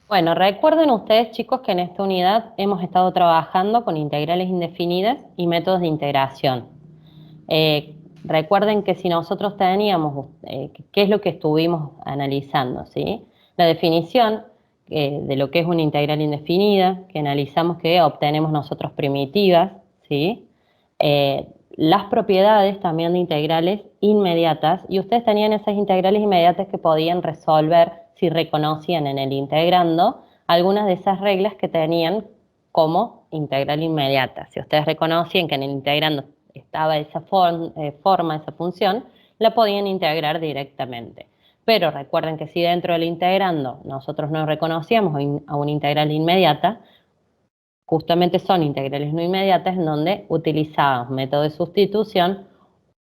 Bueno, recuerden ustedes, chicos, que en esta unidad hemos estado trabajando con integrales indefinidas y métodos de integración. Recuerden que si nosotros teníamos, ¿qué es lo que estuvimos analizando? ¿Sí? La definición de lo que es una integral indefinida, que analizamos que obtenemos nosotros primitivas, ¿sí? Las propiedades también de integrales inmediatas, y ustedes tenían esas integrales inmediatas que podían resolver si reconocían en el integrando algunas de esas reglas que tenían como integral inmediata. Si ustedes reconocían que en el integrando estaba esa forma, esa función, la podían integrar directamente. Pero recuerden que si dentro del integrando nosotros no reconocíamos a una integral inmediata, justamente son integrales no inmediatas en donde utilizábamos método de sustitución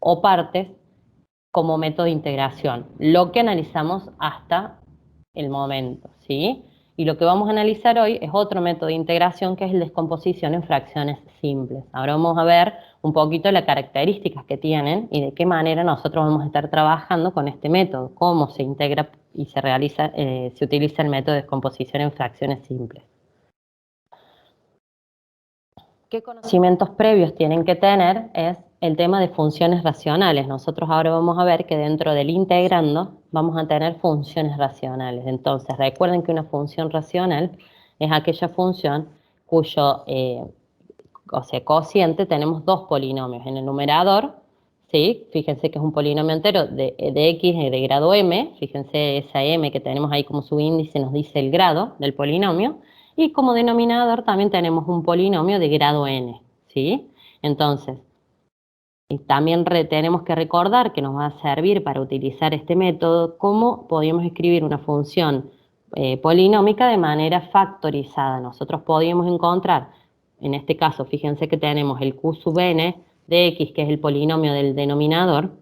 o partes como método de integración, lo que analizamos hasta el momento, ¿sí? Y lo que vamos a analizar hoy es otro método de integración que es el descomposición en fracciones simples. Ahora vamos a ver un poquito las características que tienen y de qué manera nosotros vamos a estar trabajando con este método, cómo se integra y se realiza, se utiliza el método de descomposición en fracciones simples. ¿Qué conocimientos previos tienen que tener? Es el tema de funciones racionales. Nosotros ahora vamos a ver que dentro del integrando vamos a tener funciones racionales. Entonces, recuerden que una función racional es aquella función cuyo cociente tenemos dos polinomios. En el numerador, ¿sí? Fíjense que es un polinomio entero de x de grado m. Fíjense esa m que tenemos ahí como subíndice nos dice el grado del polinomio. Y como denominador también tenemos un polinomio de grado n, ¿sí? Entonces, y también tenemos que recordar que nos va a servir para utilizar este método cómo podemos escribir una función polinómica de manera factorizada. Nosotros podíamos encontrar, en este caso, fíjense que tenemos el q sub n de x, que es el polinomio del denominador,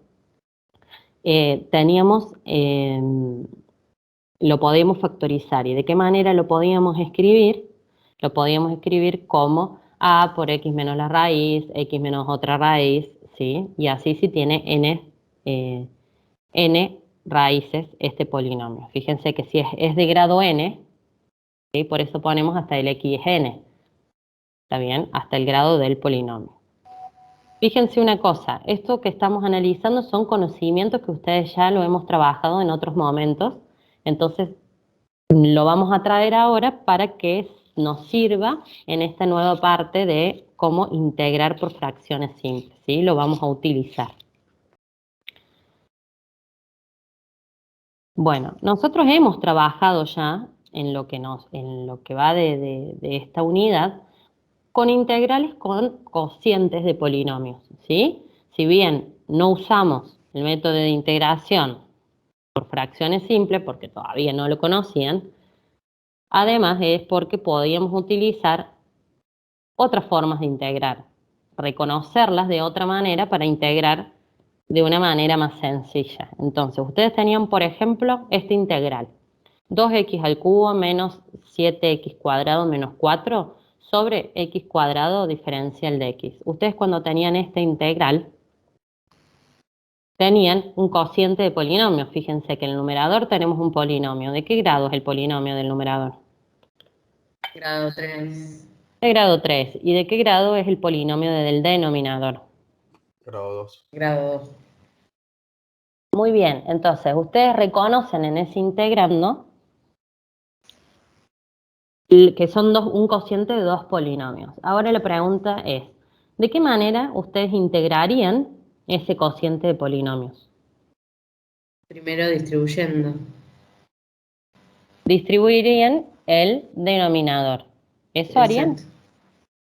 lo podemos factorizar. ¿Y de qué manera lo podíamos escribir? Lo podíamos escribir como a por x menos la raíz, x menos otra raíz, ¿sí? Y así si tiene n raíces este polinomio. Fíjense que si es de grado n, ¿sí? Por eso ponemos hasta el xn, ¿está bien? Hasta el grado del polinomio. Fíjense una cosa, esto que estamos analizando son conocimientos que ustedes ya lo hemos trabajado en otros momentos, entonces lo vamos a traer ahora para que nos sirva en esta nueva parte de cómo integrar por fracciones simples, ¿sí? Lo vamos a utilizar. Bueno, nosotros hemos trabajado ya en lo que va de esta unidad con integrales con cocientes de polinomios, ¿sí? Si bien no usamos el método de integración por fracciones simples, porque todavía no lo conocían, además es porque podíamos utilizar otras formas de integrar, reconocerlas de otra manera para integrar de una manera más sencilla. Entonces, ustedes tenían, por ejemplo, esta integral. 2x al cubo menos 7x cuadrado menos 4 sobre x cuadrado diferencial de x. Ustedes cuando tenían esta integral, tenían un cociente de polinomios. Fíjense que en el numerador tenemos un polinomio. ¿De qué grado es el polinomio del numerador? Grado 3. De grado 3. ¿Y de qué grado es el polinomio del denominador? Grado 2. Grado 2. Muy bien, entonces ustedes reconocen en ese integrando que son un cociente de dos polinomios. Ahora la pregunta es, ¿de qué manera ustedes integrarían ese cociente de polinomios? Primero distribuyendo. Distribuirían el denominador. ¿Eso harían? Exacto.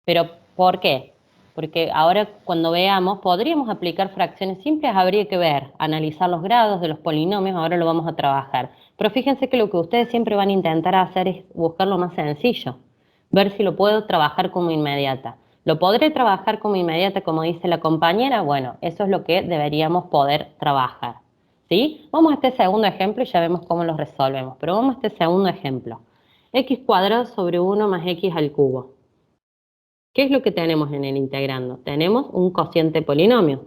¿Pero por qué? Porque ahora cuando veamos, podríamos aplicar fracciones simples, habría que ver, analizar los grados de los polinomios, ahora lo vamos a trabajar. Pero fíjense que lo que ustedes siempre van a intentar hacer es buscar lo más sencillo, ver si lo puedo trabajar como inmediata. ¿Lo podré trabajar como inmediata como dice la compañera? Bueno, eso es lo que deberíamos poder trabajar, ¿sí? Vamos a este segundo ejemplo y ya vemos cómo lo resolvemos, pero vamos a este segundo ejemplo. X cuadrado sobre 1 más x al cubo. ¿Qué es lo que tenemos en el integrando? Tenemos un cociente polinomio.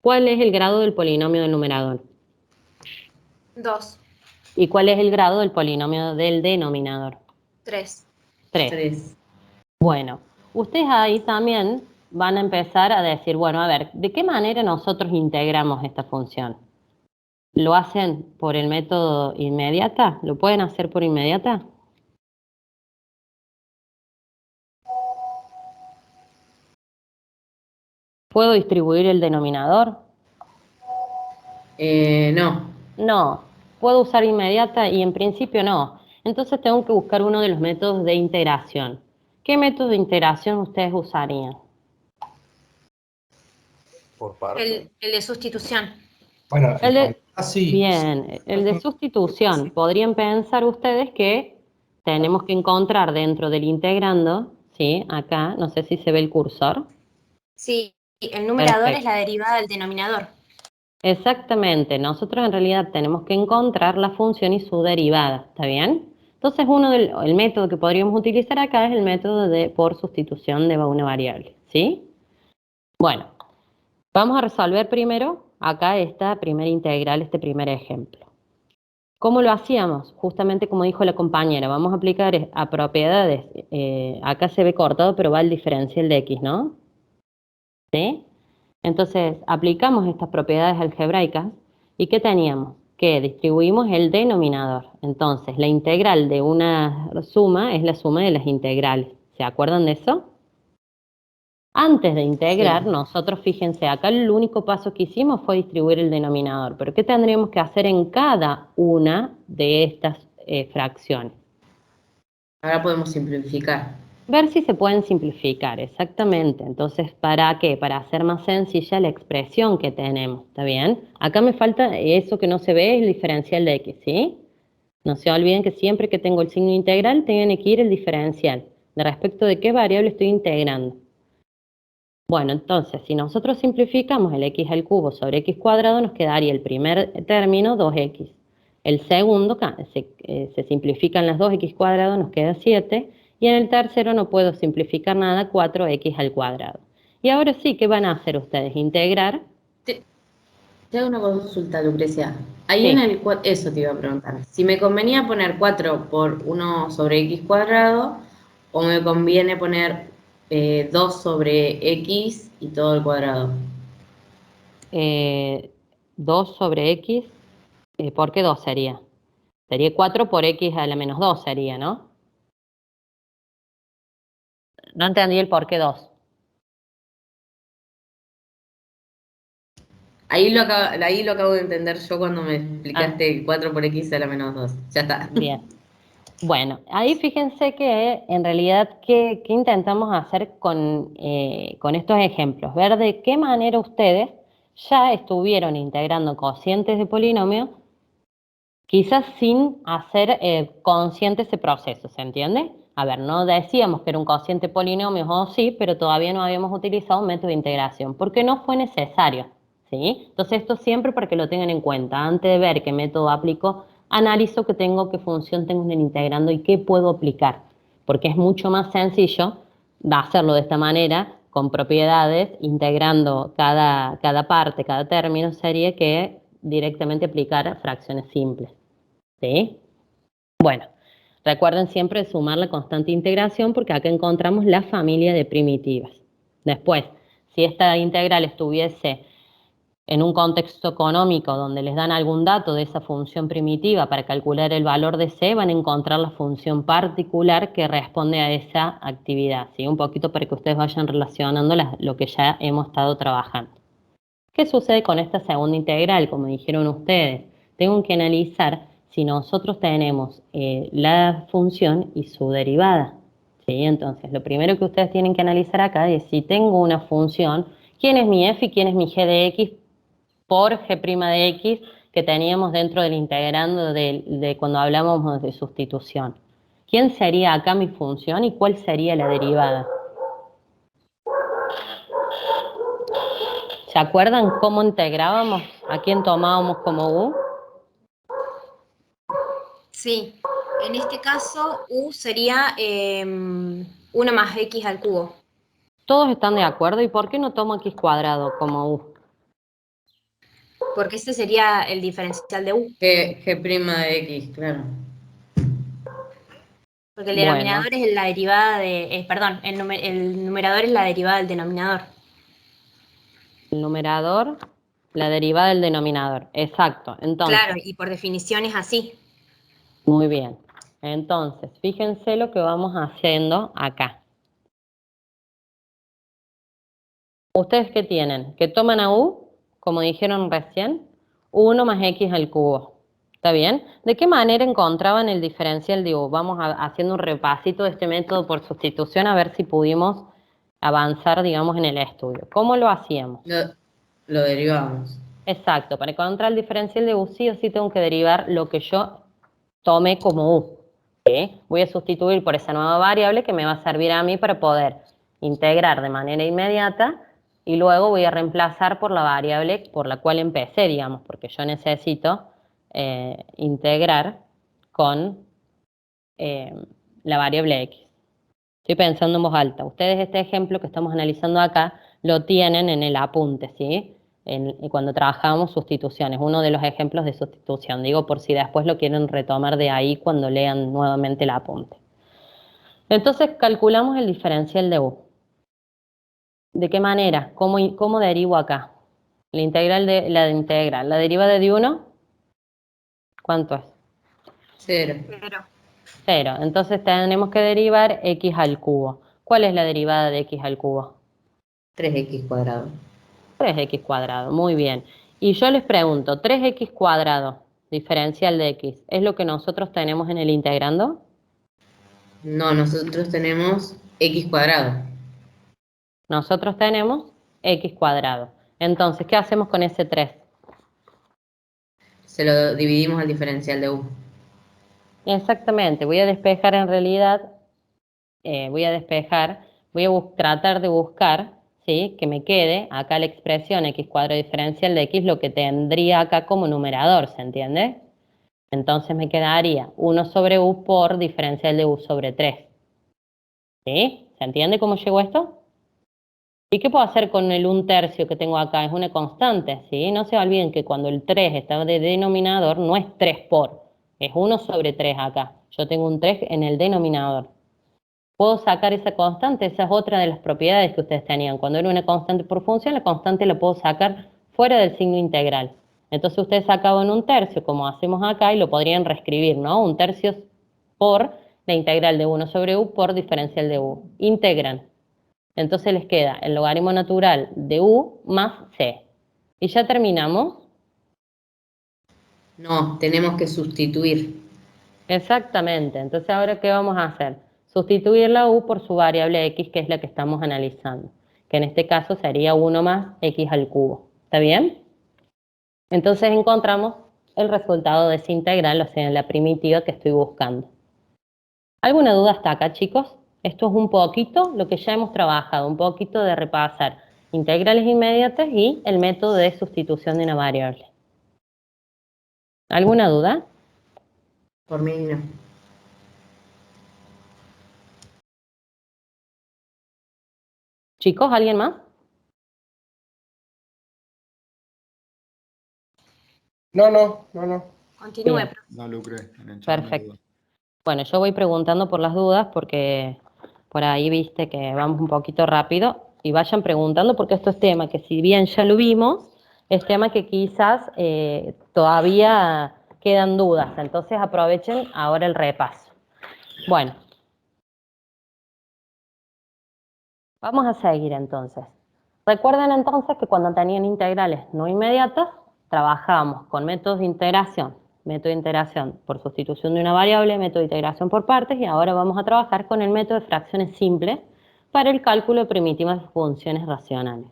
¿Cuál es el grado del polinomio del numerador? 2. ¿Y cuál es el grado del polinomio del denominador? 3. 3. 3. Bueno, ustedes ahí también van a empezar a decir, bueno, a ver, ¿de qué manera nosotros integramos esta función? ¿Lo hacen por el método inmediata? ¿Lo pueden hacer por inmediata? ¿Puedo distribuir el denominador? No. No. ¿Puedo usar inmediata? Y en principio no. Entonces tengo que buscar uno de los métodos de integración. ¿Qué método de integración ustedes usarían? Por parte. El de sustitución. Bueno, en El de, realidad sí. bien, el de sustitución. Podrían pensar ustedes que tenemos que encontrar dentro del integrando, ¿sí? Acá, no sé si se ve el cursor. Sí, el numerador es Perfecto. la derivada del denominador. Exactamente, nosotros en realidad tenemos que encontrar la función y su derivada, ¿está bien? Entonces el método que podríamos utilizar acá es el método de por sustitución de una variable, ¿sí? Bueno, vamos a resolver primero acá esta primera integral, este primer ejemplo. ¿Cómo lo hacíamos? Justamente como dijo la compañera, vamos a aplicar a propiedades, acá se ve cortado pero va el diferencial de x, ¿no? ¿Sí? Entonces, aplicamos estas propiedades algebraicas y ¿qué teníamos? Que distribuimos el denominador. Entonces, la integral de una suma es la suma de las integrales. ¿Se acuerdan de eso? Antes de integrar, Sí. nosotros, fíjense, acá el único paso que hicimos fue distribuir el denominador. Pero ¿qué tendríamos que hacer en cada una de estas fracciones? Ahora podemos simplificar. Ver si se pueden simplificar, exactamente. Entonces, ¿para qué? Para hacer más sencilla la expresión que tenemos, ¿está bien? Acá me falta eso que no se ve, es el diferencial de x, ¿sí? No se olviden que siempre que tengo el signo integral, tiene que ir el diferencial. ¿De respecto de qué variable estoy integrando? Bueno, entonces, si nosotros simplificamos el x al cubo sobre x cuadrado, nos quedaría el primer término 2x. El segundo, se simplifican las 2x cuadrado, nos queda 7. Y en el tercero no puedo simplificar nada, 4x al cuadrado. Y ahora sí, ¿qué van a hacer ustedes? Integrar. Te hago una consulta, Lucrecia. Ahí en Sí. el eso te iba a preguntar. Si me convenía poner 4 por 1 sobre x cuadrado, o me conviene poner 2 sobre x y todo el cuadrado. 2 sobre x, ¿por qué 2 sería? Sería 4 por x a la menos 2 sería, ¿no? No entendí el por qué 2. Ahí lo acabo de entender yo cuando me Ah, explicaste 4 por x a la menos 2. Ya está. bien. Bueno, ahí fíjense que en realidad, ¿qué intentamos hacer con estos ejemplos? Ver de qué manera ustedes ya estuvieron integrando cocientes de polinomios, quizás sin hacer consciente ese proceso, ¿se entiende? A ver, no decíamos que era un cociente polinomio o sí, pero todavía no habíamos utilizado un método de integración, porque no fue necesario, ¿sí? Entonces esto siempre para que lo tengan en cuenta. Antes de ver qué método aplico, analizo qué tengo, qué función tengo en el integrando y qué puedo aplicar, porque es mucho más sencillo hacerlo de esta manera, con propiedades, integrando cada parte, cada término, sería que directamente aplicar fracciones simples. ¿Sí? Bueno, recuerden siempre sumar la constante integración porque acá encontramos la familia de primitivas. Después, si esta integral estuviese en un contexto económico donde les dan algún dato de esa función primitiva para calcular el valor de C, van a encontrar la función particular que responde a esa actividad, ¿sí? Un poquito para que ustedes vayan relacionando lo que ya hemos estado trabajando. ¿Qué sucede con esta segunda integral? Como dijeron ustedes, tengo que analizar si nosotros tenemos la función y su derivada. ¿Sí? Entonces, lo primero que ustedes tienen que analizar acá es si tengo una función, quién es mi f y quién es mi g de x por g' de x que teníamos dentro del integrando de cuando hablamos de sustitución. ¿Quién sería acá mi función y cuál sería la derivada? ¿Se acuerdan cómo integrábamos? ¿A quién tomábamos como u? Sí, en este caso U sería 1 más x al cubo. ¿Todos están de acuerdo? ¿Y por qué no tomo x cuadrado como u? Porque ese sería el diferencial de U. G' de x, claro. Porque el Bueno, denominador es la derivada de, perdón, el numerador es la derivada del denominador. el numerador, la derivada del denominador. Exacto. Entonces, Claro, y por definición es así. muy bien. Entonces, fíjense lo que vamos haciendo acá. ¿Ustedes qué tienen? Que toman a u, como dijeron recién, 1 más x al cubo. ¿Está bien? ¿De qué manera encontraban el diferencial de u? Vamos haciendo un repasito de este método por sustitución a ver si pudimos avanzar, digamos, en el estudio. ¿Cómo lo hacíamos? Lo derivamos. Exacto, para encontrar el diferencial de u sí o sí tengo que derivar lo que yo tome como u. ¿Sí? Voy a sustituir por esa nueva variable que me va a servir a mí para poder integrar de manera inmediata y luego voy a reemplazar por la variable por la cual empecé, digamos, porque yo necesito integrar con la variable x. Estoy pensando en voz alta. Ustedes este ejemplo que estamos analizando acá lo tienen en el apunte, ¿sí? Cuando trabajábamos sustituciones, uno de los ejemplos de sustitución. Digo por si después lo quieren retomar de ahí cuando lean nuevamente el apunte. Entonces calculamos el diferencial de u. ¿De qué manera? ¿Cómo derivo acá? La integral de la integral. ¿La derivada de 1? ¿Cuánto es? 0. Pero 0. Entonces tenemos que derivar x al cubo. ¿Cuál es la derivada de x al cubo? 3x cuadrado. 3x cuadrado, muy bien. Y yo les pregunto, 3x cuadrado, diferencial de x, ¿es lo que nosotros tenemos en el integrando? No, nosotros tenemos x cuadrado. Nosotros tenemos x cuadrado. Entonces, ¿qué hacemos con ese 3? Se lo dividimos al diferencial de u. Exactamente, voy a despejar en realidad, voy a tratar de buscar, ¿sí? Que me quede acá la expresión x cuadrado diferencial de x, lo que tendría acá como numerador, ¿se entiende? Entonces me quedaría 1 sobre u por diferencial de u sobre 3. ¿Sí? ¿Se entiende cómo llegó esto? ¿Y qué puedo hacer con el 1/3 que tengo acá? Es una constante, ¿sí? No se olviden que cuando el 3 está de denominador no es 3 por, es 1 sobre 3 acá. Yo tengo un 3 en el denominador. ¿Puedo sacar esa constante? Esa es otra de las propiedades que ustedes tenían. Cuando era una constante por función, la constante la puedo sacar fuera del signo integral. Entonces ustedes sacaban 1/3, como hacemos acá, y lo podrían reescribir, ¿no? 1/3 por la integral de 1 sobre u por diferencial de u. Integran. Entonces les queda el logaritmo natural de u más c. Y ya terminamos. No, tenemos que sustituir. Exactamente. Entonces, ¿ahora qué vamos a hacer? Sustituir la u por su variable x, que es la que estamos analizando, que en este caso sería 1 más x al cubo. ¿Está bien? Entonces encontramos el resultado de esa integral, o sea, la primitiva que estoy buscando. ¿Alguna duda hasta acá, chicos? Esto es un poquito lo que ya hemos trabajado, un poquito de repasar integrales inmediatas y el método de sustitución de una variable. ¿Alguna duda? Por mí no. Chicos, ¿alguien más? No. continúe, Bien, profe. No lucré en el chat. perfecto. Bueno, yo voy preguntando por las dudas porque por ahí viste que vamos un poquito rápido y vayan preguntando porque esto es tema que si bien ya lo vimos, es tema que quizás todavía quedan dudas, entonces aprovechen ahora el repaso. Bueno, vamos a seguir entonces. Recuerden entonces que cuando tenían integrales no inmediatas, trabajábamos con métodos de integración. Método de integración por sustitución de una variable, método de integración por partes, y ahora vamos a trabajar con el método de fracciones simples para el cálculo de primitivas de funciones racionales.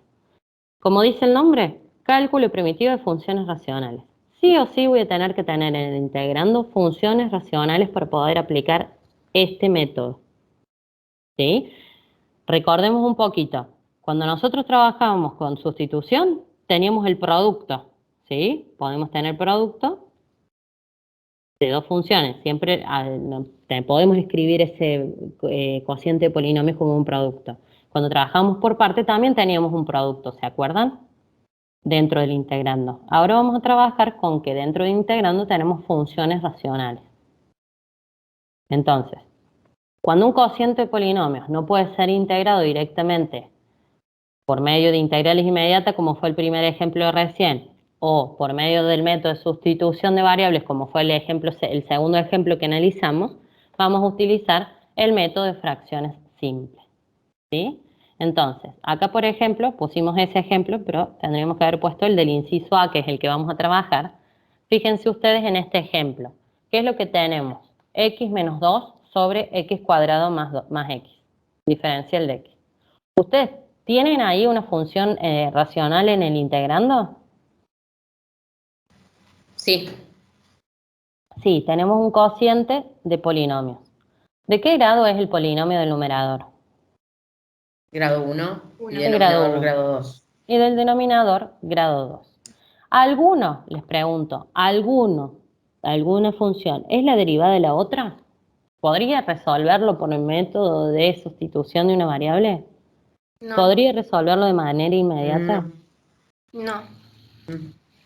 Como dice el nombre, cálculo primitivo de funciones racionales. Sí o sí voy a tener que tener en el integrando funciones racionales para poder aplicar este método. ¿Sí? Recordemos un poquito, cuando nosotros trabajábamos con sustitución, teníamos el producto, ¿sí? Podemos tener producto de dos funciones, siempre podemos escribir ese cociente de polinomios como un producto. Cuando trabajamos por parte también teníamos un producto, ¿se acuerdan? Dentro del integrando. Ahora vamos a trabajar con que dentro del integrando tenemos funciones racionales. Entonces, Cuando un cociente de polinomios no puede ser integrado directamente por medio de integrales inmediatas, como fue el primer ejemplo de recién, o por medio del método de sustitución de variables, como fue el segundo ejemplo que analizamos, vamos a utilizar el método de fracciones simples, ¿sí? Entonces, acá por ejemplo, pusimos ese ejemplo, pero tendríamos que haber puesto el del inciso A, que es el que vamos a trabajar. Fíjense ustedes en este ejemplo. ¿Qué es lo que tenemos? X menos 2 sobre X cuadrado más X, diferencial de X. ¿Ustedes tienen ahí una función racional en el integrando? Sí. Sí, tenemos un cociente de polinomios. ¿De qué grado es el polinomio del numerador? Grado 1 y De grado denominador 1. grado 2. Y del denominador, grado 2. ¿Alguno, les pregunto, alguna función, es la derivada de la otra? ¿Podría resolverlo por el método de sustitución de una variable? No, ¿Podría resolverlo de manera inmediata? no.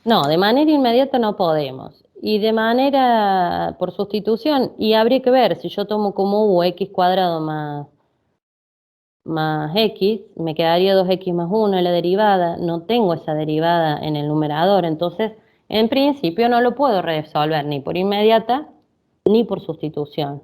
No, de manera inmediata no podemos. Y de manera por sustitución, y habría que ver, si yo tomo como u x cuadrado más x, me quedaría 2x más 1 la derivada, no tengo esa derivada en el numerador, entonces en principio no lo puedo resolver ni por inmediata ni por sustitución.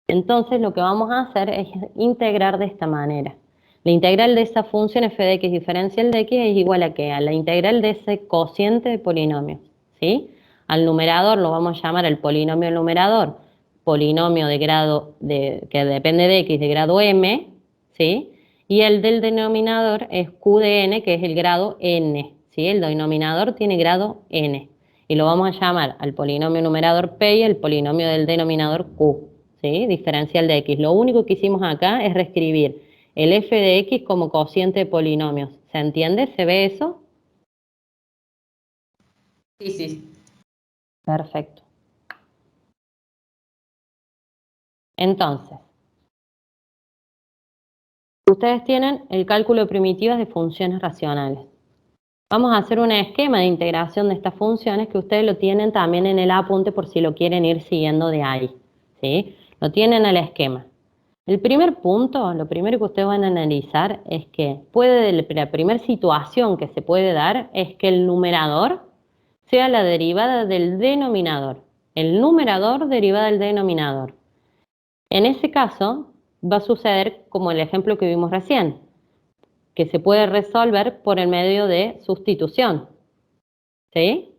Entonces lo que vamos a hacer es integrar de esta manera. La integral de esa función f de x diferencial de x es igual a ¿qué? A la integral de ese cociente de polinomios, ¿sí? Al numerador lo vamos a llamar el polinomio del numerador, polinomio de grado que depende de x de grado m, ¿sí? Y el del denominador es q de n, que es el grado n, ¿sí? El denominador tiene grado n. Y lo vamos a llamar al polinomio numerador p y el polinomio del denominador q, ¿sí? Diferencial de x. Lo único que hicimos acá es reescribir el f de x como cociente de polinomios. ¿Se entiende? ¿Se ve eso? Sí, sí. Perfecto. Entonces, ustedes tienen el cálculo de primitivas de funciones racionales. Vamos a hacer un esquema de integración de estas funciones que ustedes lo tienen también en el apunte por si lo quieren ir siguiendo de ahí, ¿sí? Lo tienen el esquema. El primer punto, lo primero que ustedes van a analizar es que la primera situación que se puede dar es que el numerador sea la derivada del denominador. El numerador derivada del denominador. En ese caso, va a suceder como el ejemplo que vimos recién, que se puede resolver por el medio de sustitución, ¿sí?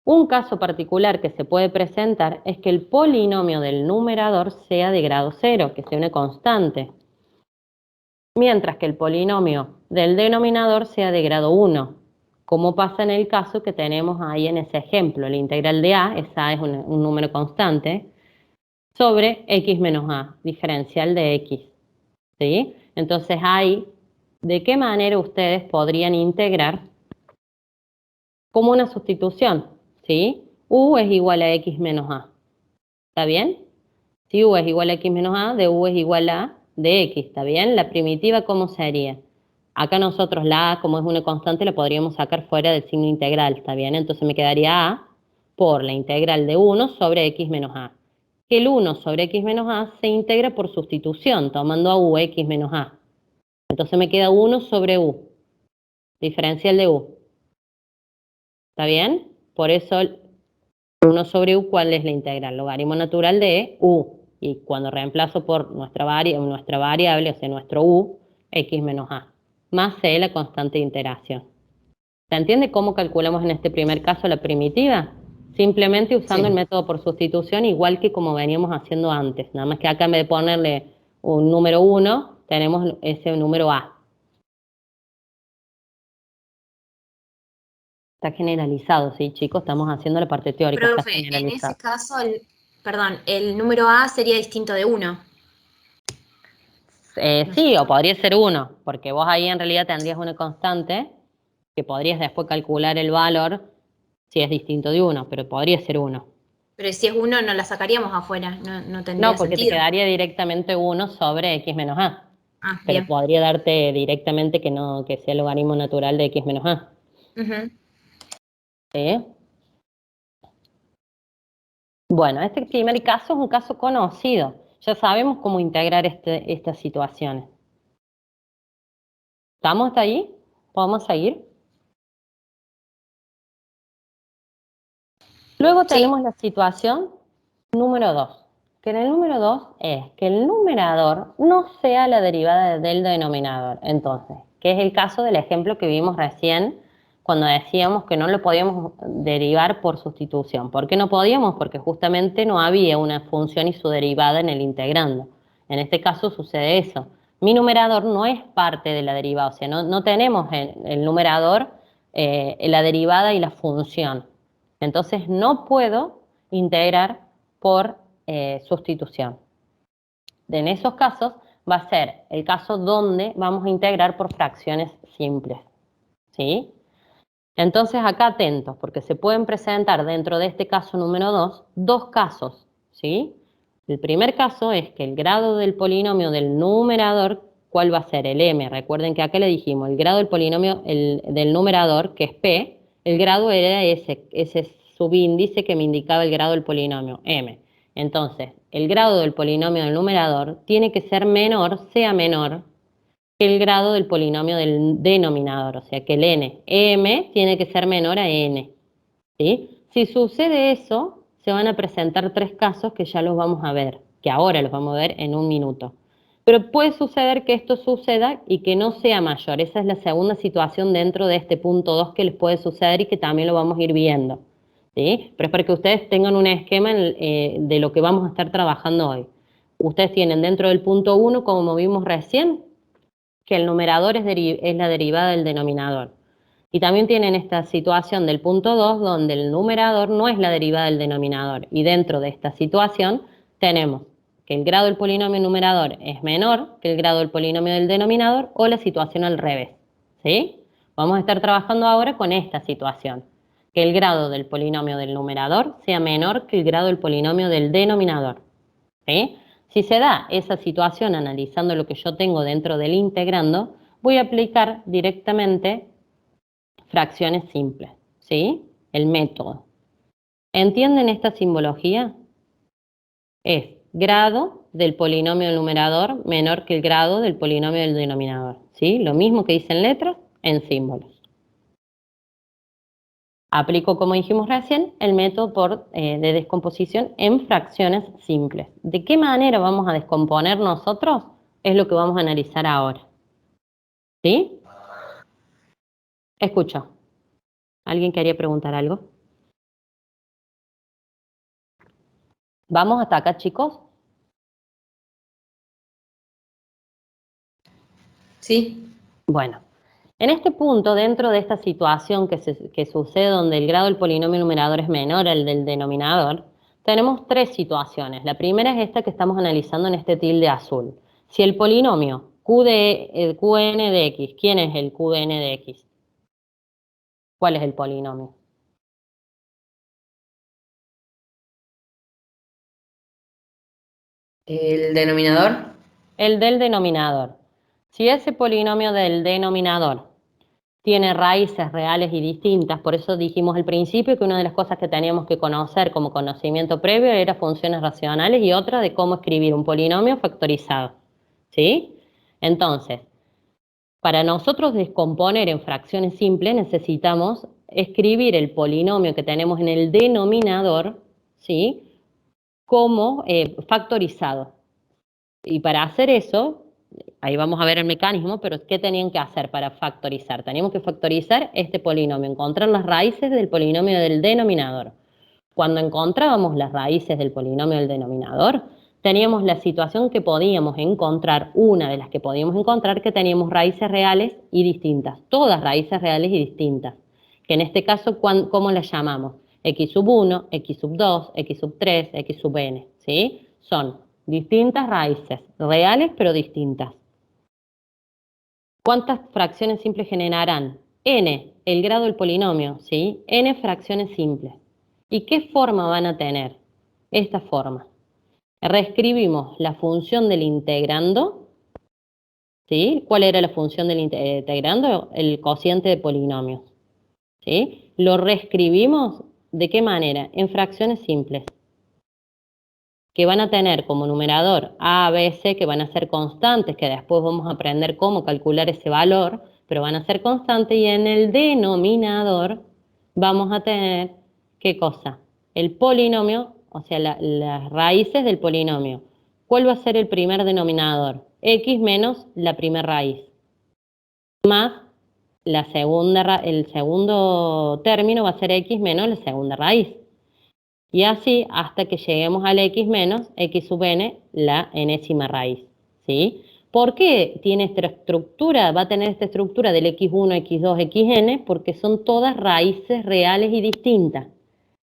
Un caso particular que se puede presentar es que el polinomio del numerador sea de grado 0, que sea una constante, mientras que el polinomio del denominador sea de grado 1, como pasa en el caso que tenemos ahí en ese ejemplo. La integral de a, esa es un número constante, sobre x menos a, diferencial de x, ¿sí? Entonces ahí, ¿de qué manera ustedes podrían integrar como una sustitución? ¿Sí? U es igual a x menos a. ¿Está bien? Si u es igual a x menos a, de u es igual a de x. ¿Está bien? La primitiva, ¿cómo sería? Acá nosotros la a, como es una constante, la podríamos sacar fuera del signo integral. ¿Está bien? Entonces me quedaría a por la integral de 1 sobre x menos a. Que el 1 sobre x menos a se integra por sustitución, tomando a u x menos a. Entonces me queda 1 sobre u, diferencial de u. ¿Está bien? Por eso 1 sobre u, ¿cuál es la integral? Logaritmo natural de u. Y cuando reemplazo por nuestra variable, o sea, nuestro u, x menos a, más c, la constante de integración. ¿Se entiende cómo calculamos en este primer caso la primitiva? Simplemente usando Sí. el método por sustitución, igual que como veníamos haciendo antes. Nada más que acá en vez de ponerle un número 1, tenemos ese número a. Está generalizado, ¿sí, chicos? Estamos haciendo la parte teórica, está Profe, en generalizado. ese caso, el número A sería distinto de 1. Sí, o podría ser 1, porque vos ahí en realidad tendrías una constante que podrías después calcular el valor si es distinto de 1, pero podría ser 1. Pero si es 1, no la sacaríamos afuera, no tendría No, porque te sentido. quedaría directamente 1 sobre x menos a. Ah, Pero bien. podría darte directamente que no, que sea el logaritmo natural de x menos a. Ujú. ¿Sí? Bueno, este primer caso es un caso conocido. Ya sabemos cómo integrar estas situaciones. ¿Estamos hasta ahí? ¿Podemos seguir? Luego Sí. tenemos la situación número 2, que en el número 2 es que el numerador no sea la derivada del denominador. Entonces, que es el caso del ejemplo que vimos recién cuando decíamos que no lo podíamos derivar por sustitución. ¿Por qué no podíamos? Porque justamente no había una función y su derivada en el integrando. En este caso sucede eso. Mi numerador no es parte de la derivada, o sea, no tenemos en el numerador la derivada y la función. Entonces no puedo integrar por sustitución. En esos casos va a ser el caso donde vamos a integrar por fracciones simples. ¿Sí? Entonces acá atentos, porque se pueden presentar dentro de este caso número 2, dos casos. ¿Sí? El primer caso es que el grado del polinomio del numerador, ¿cuál va a ser? El m. Recuerden que acá le dijimos, el grado del polinomio del numerador, que es p, el grado era ese subíndice que me indicaba el grado del polinomio, m. Entonces, el grado del polinomio del numerador tiene que ser menor, sea menor, que el grado del polinomio del denominador, o sea que el n, m, tiene que ser menor a n. ¿Sí? Si sucede eso, se van a presentar tres casos que ya los vamos a ver, que ahora los vamos a ver en un minuto. Pero puede suceder que esto suceda y que no sea mayor. Esa es la segunda situación dentro de este punto 2 que les puede suceder y que también lo vamos a ir viendo. ¿Sí? Pero es para que ustedes tengan un esquema de lo que vamos a estar trabajando hoy. Ustedes tienen dentro del punto 1, como vimos recién, que el numerador es la derivada del denominador. Y también tienen esta situación del punto 2, donde el numerador no es la derivada del denominador. Y dentro de esta situación tenemos que el grado del polinomio numerador es menor que el grado del polinomio del denominador, o la situación al revés. ¿Sí? Vamos a estar trabajando ahora con esta situación, que el grado del polinomio del numerador sea menor que el grado del polinomio del denominador. ¿Sí? Si se da esa situación analizando lo que yo tengo dentro del integrando, voy a aplicar directamente fracciones simples, ¿sí? El método. ¿Entienden esta simbología? Es grado del polinomio del numerador menor que el grado del polinomio del denominador, ¿sí? Lo mismo que dice en letras, en símbolos. Aplico, como dijimos recién, el método de descomposición en fracciones simples. ¿De qué manera vamos a descomponer nosotros? Es lo que vamos a analizar ahora. ¿Sí? Escucho. ¿Alguien quería preguntar algo? ¿Vamos hasta acá, chicos? Sí. Bueno, en este punto, dentro de esta situación que sucede donde el grado del polinomio numerador es menor al del denominador, tenemos tres situaciones. La primera es esta que estamos analizando en este tilde azul. Si el polinomio Qn de x, ¿quién es el Qn de x? ¿Cuál es el polinomio? El denominador. El del denominador. Si ese polinomio del denominador tiene raíces reales y distintas, por eso dijimos al principio que una de las cosas que teníamos que conocer como conocimiento previo era funciones racionales y otra de cómo escribir un polinomio factorizado. ¿Sí? Entonces, para nosotros descomponer en fracciones simples necesitamos escribir el polinomio que tenemos en el denominador, ¿sí?, como factorizado. Y para hacer eso, ahí vamos a ver el mecanismo, pero ¿qué tenían que hacer para factorizar? Teníamos que factorizar este polinomio, encontrar las raíces del polinomio del denominador. Cuando encontrábamos las raíces del polinomio del denominador, teníamos la situación que podíamos encontrar, una de las que podíamos encontrar, que teníamos raíces reales y distintas, todas raíces reales y distintas, que en este caso, ¿cómo las llamamos? X sub 1, X sub 2, X sub 3, X sub n, ¿sí? Son distintas raíces, reales pero distintas. ¿Cuántas fracciones simples generarán? N, el grado del polinomio, ¿sí? N fracciones simples. ¿Y qué forma van a tener? Esta forma. Reescribimos la función del integrando, ¿sí? ¿Cuál era la función del integrando? El cociente de polinomios, ¿sí? Lo reescribimos, ¿de qué manera? En fracciones simples. que van a tener como numerador A, B, C, que van a ser constantes, que después vamos a aprender cómo calcular ese valor, pero van a ser constantes, y en el denominador vamos a tener, ¿qué cosa? El polinomio, o sea, las raíces del polinomio. ¿Cuál va a ser el primer denominador? X menos la primera raíz, más el segundo término va a ser X menos la segunda raíz. Y así hasta que lleguemos al X menos X sub n, la enésima raíz, ¿sí? ¿Por qué tiene esta estructura? Va a tener esta estructura del X1, X2, Xn, porque son todas raíces reales y distintas,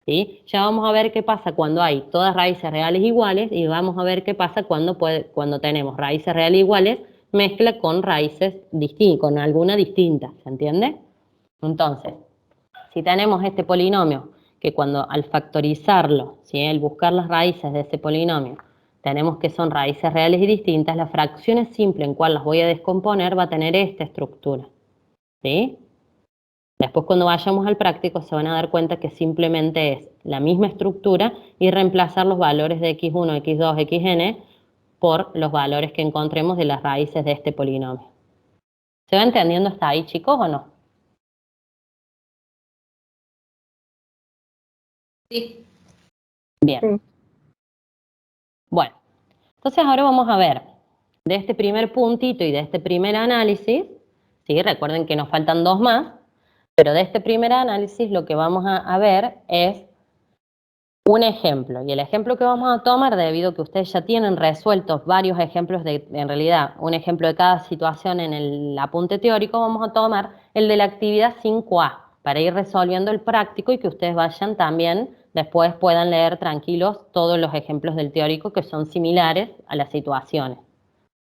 ¿sí? Ya vamos a ver qué pasa cuando hay todas raíces reales iguales, y vamos a ver qué pasa cuando tenemos raíces reales iguales, mezcla con raíces distintas, con alguna distinta, ¿se entiende? Entonces, si tenemos este polinomio, que cuando al factorizarlo, ¿sí? Al buscar las raíces de ese polinomio, tenemos que son raíces reales y distintas, la fracción simple en cual las voy a descomponer va a tener esta estructura, ¿sí? Después cuando vayamos al práctico se van a dar cuenta que simplemente es la misma estructura y reemplazar los valores de x1, x2, xn por los valores que encontremos de las raíces de este polinomio. ¿Se va entendiendo hasta ahí, chicos, o no? Sí. Bien. Sí. Bueno, entonces ahora vamos a ver de este primer puntito y de este primer análisis, ¿sí? Recuerden que nos faltan dos más, pero de este primer análisis lo que vamos a ver es un ejemplo. Y el ejemplo que vamos a tomar, debido a que ustedes ya tienen resueltos varios ejemplos, en realidad un ejemplo de cada situación en el apunte teórico, vamos a tomar el de la actividad 5A, para ir resolviendo el práctico y que ustedes vayan también, después puedan leer tranquilos todos los ejemplos del teórico que son similares a las situaciones,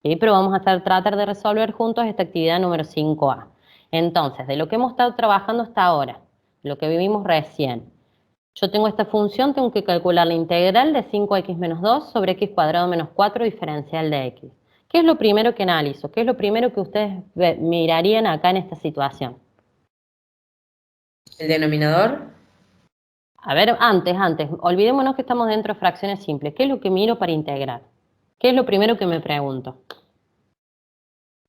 ¿sí? Pero vamos a tratar de resolver juntos esta actividad número 5A. Entonces, de lo que hemos estado trabajando hasta ahora, lo que vivimos recién, yo tengo esta función, tengo que calcular la integral de 5x menos 2 sobre x cuadrado menos 4 diferencial de x. ¿Qué es lo primero que analizo? ¿Qué es lo primero que ustedes mirarían acá en esta situación? ¿El denominador? A ver, antes, olvidémonos que estamos dentro de fracciones simples. ¿Qué es lo que miro para integrar? ¿Qué es lo primero que me pregunto?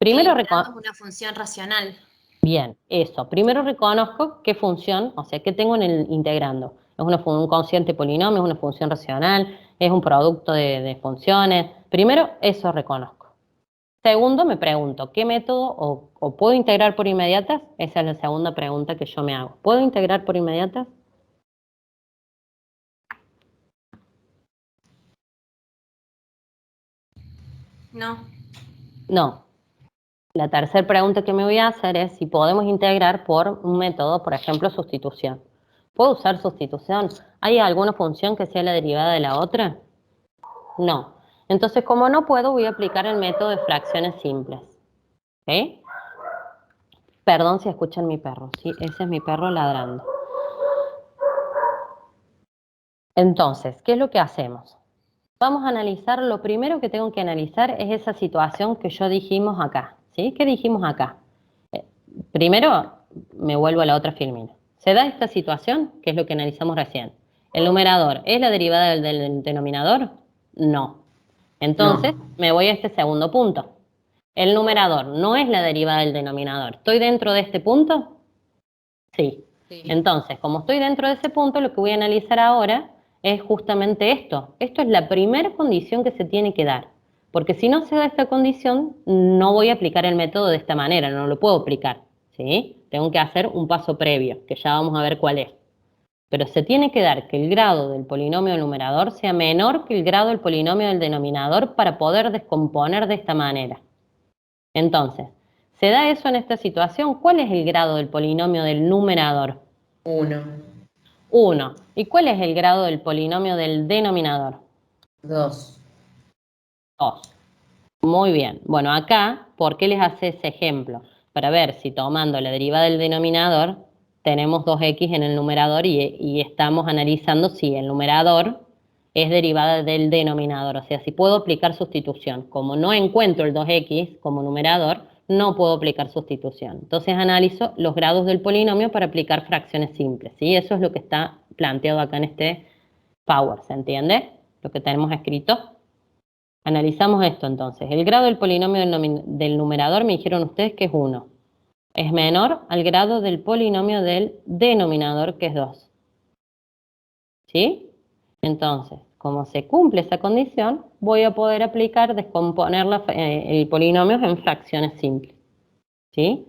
Primero Es una función racional. Bien, eso. Primero reconozco qué función, o sea, qué tengo en el integrando. ¿Es un cociente polinomio, es una función racional, es un producto de funciones? Primero, eso reconozco. Segundo, me pregunto, ¿qué método o puedo integrar por inmediatas? Esa es la segunda pregunta que yo me hago. ¿Puedo integrar por inmediatas? No. No. La tercera pregunta que me voy a hacer es si podemos integrar por un método, por ejemplo, sustitución. ¿Puedo usar sustitución? ¿Hay alguna función que sea la derivada de la otra? No. Entonces, como no puedo, voy a aplicar el método de fracciones simples. ¿Ok? Perdón si escuchan mi perro, ¿sí? Ese es mi perro ladrando. Entonces, ¿qué es lo que hacemos? Vamos a analizar, lo primero que tengo que analizar es esa situación que yo dijimos acá, ¿sí? ¿Qué dijimos acá? Primero, me vuelvo a la otra filmina. ¿Se da esta situación? Que es lo que analizamos recién. ¿El numerador es la derivada del denominador? No. Entonces, me voy a este segundo punto. El numerador no es la derivada del denominador. ¿Estoy dentro de este punto? Sí. Sí. Entonces, como estoy dentro de ese punto, lo que voy a analizar ahora es justamente esto. Esto es la primera condición que se tiene que dar. Porque si no se da esta condición, no voy a aplicar el método de esta manera, no lo puedo aplicar, ¿sí? Tengo que hacer un paso previo, que ya vamos a ver cuál es. Pero se tiene que dar que el grado del polinomio del numerador sea menor que el grado del polinomio del denominador para poder descomponer de esta manera. Entonces, ¿se da eso en esta situación? ¿Cuál es el grado del polinomio del numerador? 1, 1. ¿Y cuál es el grado del polinomio del denominador? 2. 2. Muy bien. Bueno, acá, ¿por qué les hace ese ejemplo? Para ver si tomando la derivada del denominador tenemos 2x en el numerador y estamos analizando si el numerador es derivada del denominador. O sea, si puedo aplicar sustitución. Como no encuentro el 2x como numerador, no puedo aplicar sustitución. Entonces analizo los grados del polinomio para aplicar fracciones simples, ¿sí? Eso es lo que está planteado acá en este Power, ¿se entiende? lo que tenemos escrito. Analizamos esto entonces. El grado del polinomio del numerador me dijeron ustedes que es 1. Es menor al grado del polinomio del denominador, que es 2. ¿Sí? Entonces, como se cumple esa condición, voy a poder aplicar, descomponer el polinomio en fracciones simples. ¿Sí?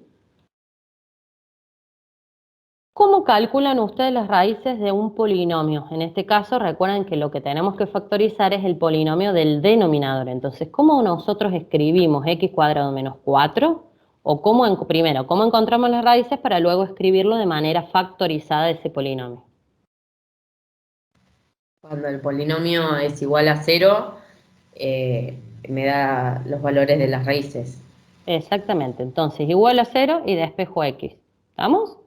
¿Cómo calculan ustedes las raíces de un polinomio? En este caso, recuerden que lo que tenemos que factorizar es el polinomio del denominador. Entonces, ¿cómo nosotros escribimos x cuadrado menos 4? O primero, ¿cómo encontramos las raíces para luego escribirlo de manera factorizada de ese polinomio? Cuando el polinomio es igual a 0, me da los valores de las raíces. Exactamente. Entonces, igual a 0 y despejo x. ¿Estamos?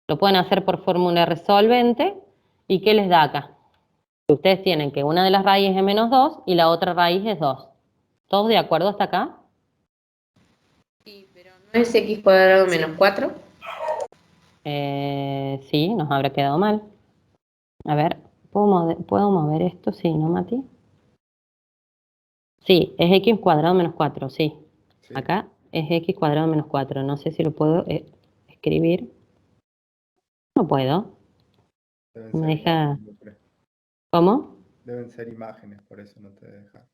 Lo pueden hacer por fórmula resolvente. ¿Y qué les da acá? Ustedes tienen que una de las raíces es menos 2 y la otra raíz es 2. ¿Todos de acuerdo hasta acá? Sí, pero ¿no es x cuadrado menos 4? Sí, nos habrá quedado mal. A ver, ¿puedo mover esto? Sí, ¿no, Mati? Sí, es x cuadrado menos 4, sí. Sí. Acá es x cuadrado menos 4. No sé si lo puedo escribir. No puedo. Deben Me ser deja... imágenes, yo creo. ¿Cómo? Deben ser imágenes, por eso no te deja.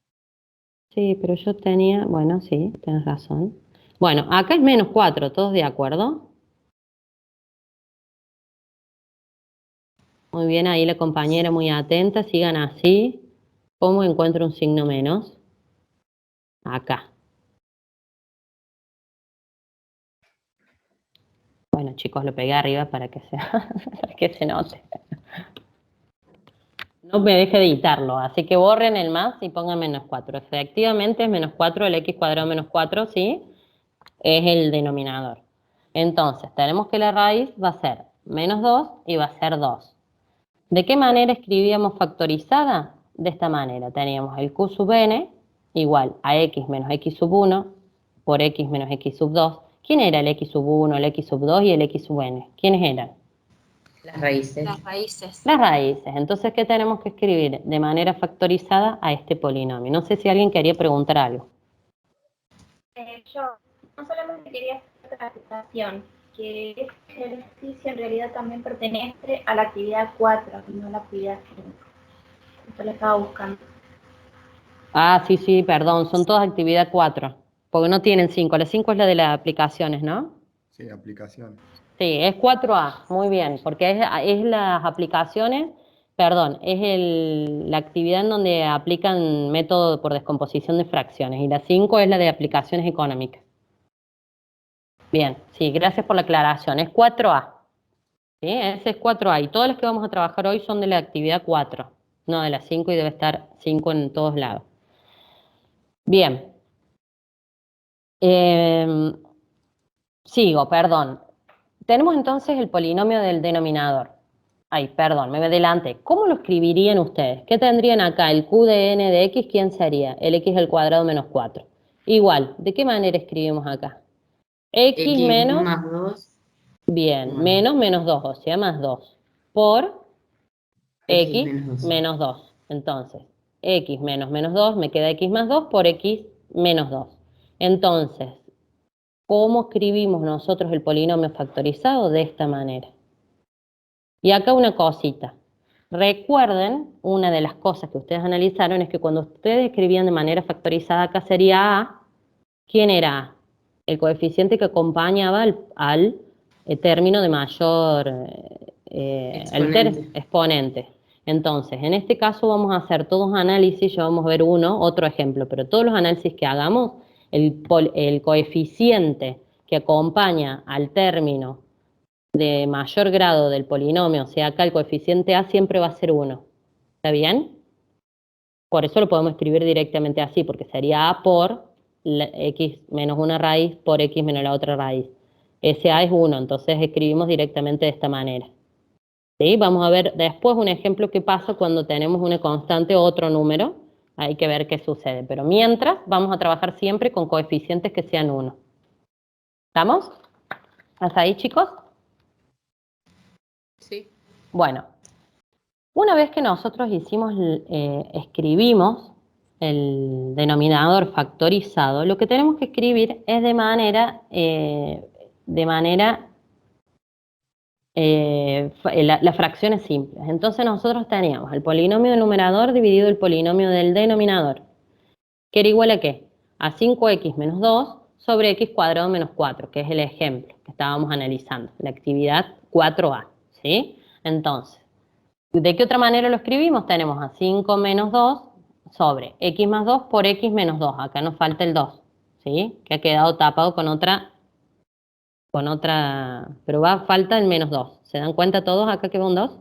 Sí, pero yo tenía... Bueno, sí, tienes razón. Bueno, acá es menos 4, ¿todos de acuerdo? Muy bien, ahí la compañera muy atenta, sigan así. ¿Cómo encuentro un signo menos? Acá. Bueno, chicos, lo pegué arriba para que para que se note. No me deje de editarlo, así que borren el más y pongan menos 4. Efectivamente es menos 4, el x cuadrado menos 4, ¿sí? Es el denominador. Entonces, tenemos que la raíz va a ser menos 2 y va a ser 2. ¿De qué manera escribíamos factorizada? De esta manera, teníamos el q sub n igual a x menos x sub 1 por x menos x sub 2. ¿Quién era el x sub 1, el x sub 2 y el x sub n? ¿Quiénes eran? Las raíces. Las raíces. Las raíces. Entonces, ¿qué tenemos que escribir? De manera factorizada a este polinomio. No sé si alguien quería preguntar algo. Yo no solamente quería hacer otra aclaración, que este ejercicio en realidad también pertenece a la actividad 4 y no a la actividad 5. Esto lo estaba buscando. Ah, sí, perdón, son todas actividad 4, porque no tienen 5. La 5 es la de las aplicaciones, ¿no? Sí, aplicación. Sí, es 4A, muy bien, porque es las aplicaciones, perdón, es la actividad en donde aplican método por descomposición de fracciones, y la 5 es la de aplicaciones económicas. Bien, sí, gracias por la aclaración, es 4A. ¿Sí? Ese es 4A, y todas las que vamos a trabajar hoy son de la actividad 4, no de la 5, y debe estar 5 en todos lados. Bien. Sigo, perdón. Tenemos entonces el polinomio del denominador. Ay, perdón, me adelanté. ¿Cómo lo escribirían ustedes? ¿Qué tendrían acá? El q de n de x, ¿quién sería? El x al cuadrado menos 4. Igual, ¿de qué manera escribimos acá? X menos, Más 2. bien, menos 2, o sea, más 2. Por X x menos 2. menos 2. Entonces, x menos 2, me queda x más 2 por x menos 2. Entonces, ¿cómo escribimos nosotros el polinomio factorizado? De esta manera. Y acá una cosita. Recuerden, una de las cosas que ustedes analizaron es que cuando ustedes escribían de manera factorizada, acá sería A. ¿Quién era A? El coeficiente que acompañaba al término de mayor exponente. Entonces, en este caso vamos a hacer todos análisis, ya vamos a ver otro ejemplo, pero todos los análisis que hagamos, el coeficiente que acompaña al término de mayor grado del polinomio, o sea, acá el coeficiente A siempre va a ser 1. ¿Está bien? Por eso lo podemos escribir directamente así, porque sería A por x menos una raíz por x menos la otra raíz. Ese A es 1, entonces escribimos directamente de esta manera. ¿Sí? Vamos a ver después un ejemplo que pasa cuando tenemos una constante o otro número. Hay que ver qué sucede. Pero mientras, vamos a trabajar siempre con coeficientes que sean 1. ¿Estamos? ¿Hasta ahí, chicos? Sí. Bueno, Una vez que nosotros escribimos el denominador factorizado, lo que tenemos que escribir es las fracciones simples. Entonces nosotros teníamos el polinomio del numerador dividido el polinomio del denominador, que era igual a ¿qué? A 5x menos 2 sobre x cuadrado menos 4, que es el ejemplo que estábamos analizando, la actividad 4A, ¿sí? Entonces, ¿de qué otra manera lo escribimos? Tenemos a 5 menos 2 sobre x más 2 por x menos 2. Acá nos falta el 2, ¿sí? Que ha quedado tapado con otra, pero falta el menos 2. ¿Se dan cuenta todos acá que va un 2?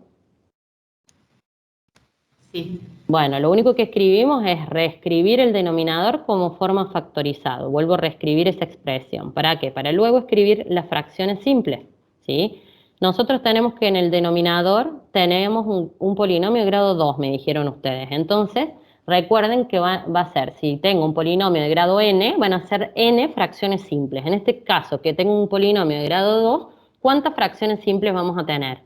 Sí. Bueno, lo único que escribimos es reescribir el denominador como forma factorizado. Vuelvo a reescribir esa expresión. ¿Para qué? Para luego escribir las fracciones simples, ¿sí? Nosotros tenemos que en el denominador tenemos un polinomio de grado 2, me dijeron ustedes. Entonces, recuerden que va a ser, si tengo un polinomio de grado n, van a ser n fracciones simples. En este caso, que tengo un polinomio de grado 2, ¿cuántas fracciones simples vamos a tener?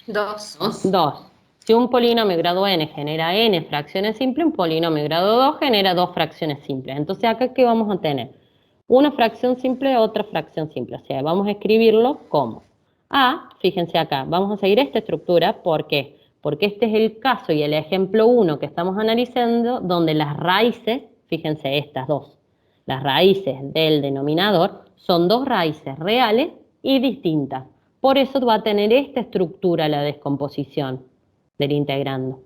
2. 2. Si un polinomio grado n genera n fracciones simples, un polinomio grado 2 genera 2 fracciones simples. Entonces, acá, ¿qué vamos a tener? Una fracción simple, otra fracción simple. O sea, vamos a escribirlo como A, fíjense acá, vamos a seguir esta estructura. ¿Por qué? Porque este es el caso y el ejemplo 1 que estamos analizando, donde las raíces, fíjense estas dos, las raíces del denominador son dos raíces reales y distintas. Por eso va a tener esta estructura la descomposición del integrando.